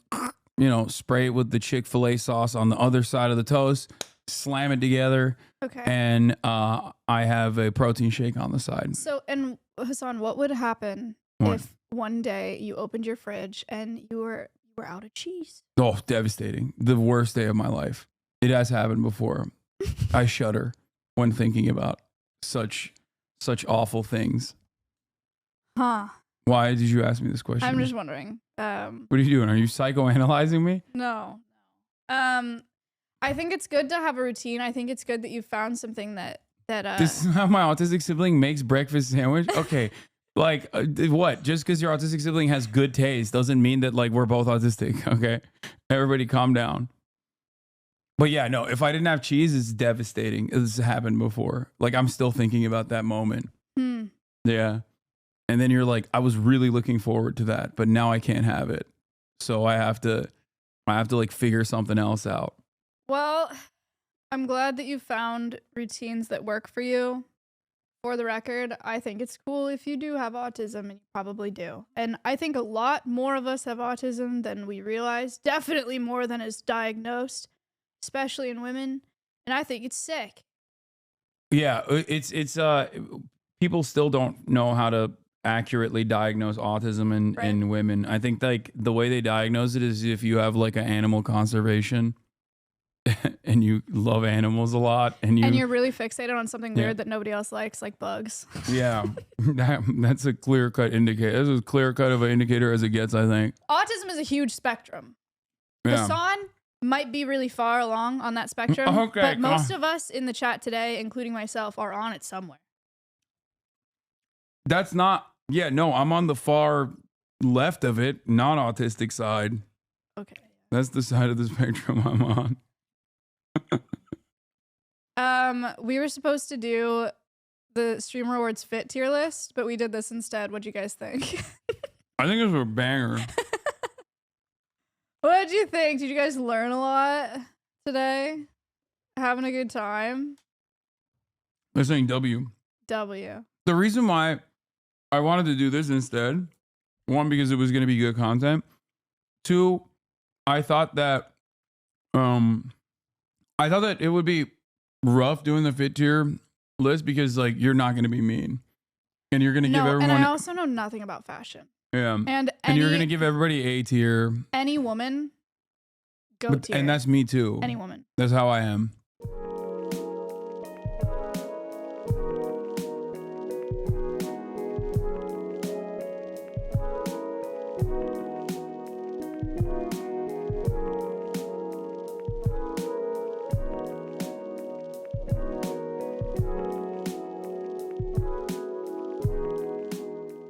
spray it with the Chick-fil-A sauce on the other side of the toast, slam it together.
Okay.
And I have a protein shake on the side.
So, and Hasan, what would happen if one day you opened your fridge and you were out of cheese?
Oh, devastating. The worst day of my life. It has happened before. I shudder when thinking about such awful things.
Huh.
Why did you ask me this question?
I'm just wondering.
What are you doing? Are you psychoanalyzing me?
No. I think it's good to have a routine. I think it's good that you found something that
This is how my autistic sibling makes breakfast sandwich. Okay. Like what? Just because your autistic sibling has good taste doesn't mean that like we're both autistic. Okay. Everybody calm down. But yeah, no, if I didn't have cheese, it's devastating. This has happened before. Like I'm still thinking about that moment. Yeah. And then you're like, I was really looking forward to that, but now I can't have it. So I have to like figure something else out.
Well, I'm glad that you found routines that work for you. For the record, I think it's cool if you do have autism, and you probably do. And I think a lot more of us have autism than we realize. Definitely more than is diagnosed, especially in women. And I think it's sick.
Yeah, it's people still don't know how to accurately diagnose autism in women. I think like the way they diagnose it is if you have like an animal conservation and you love animals a lot and you're really fixated on something weird that nobody else likes, like bugs. Yeah. That's a clear-cut indicator. That's as clear-cut of an indicator as it gets, I think.
Autism is a huge spectrum. Yeah. Hasan might be really far along on that spectrum, okay, but most of us in the chat today, including myself, are on it somewhere. That's not, yeah, no, I'm on the far left of it, non-autistic side. Okay. That's the side of the spectrum I'm on. We were supposed to do the Streamer Awards Fit tier list, but we did this instead. What'd you guys think? I think it was a banger. What'd you think? Did you guys learn a lot today? Having a good time? They're saying W. W. The reason why I wanted to do this instead, one, because it was going to be good content. Two, I thought that it would be rough doing the fit tier list because like you're not going to be mean, and you're going to give everyone. And I also know nothing about fashion. Yeah, and you're going to give everybody A tier. Any woman, go tier. And that's me too. Any woman. That's how I am.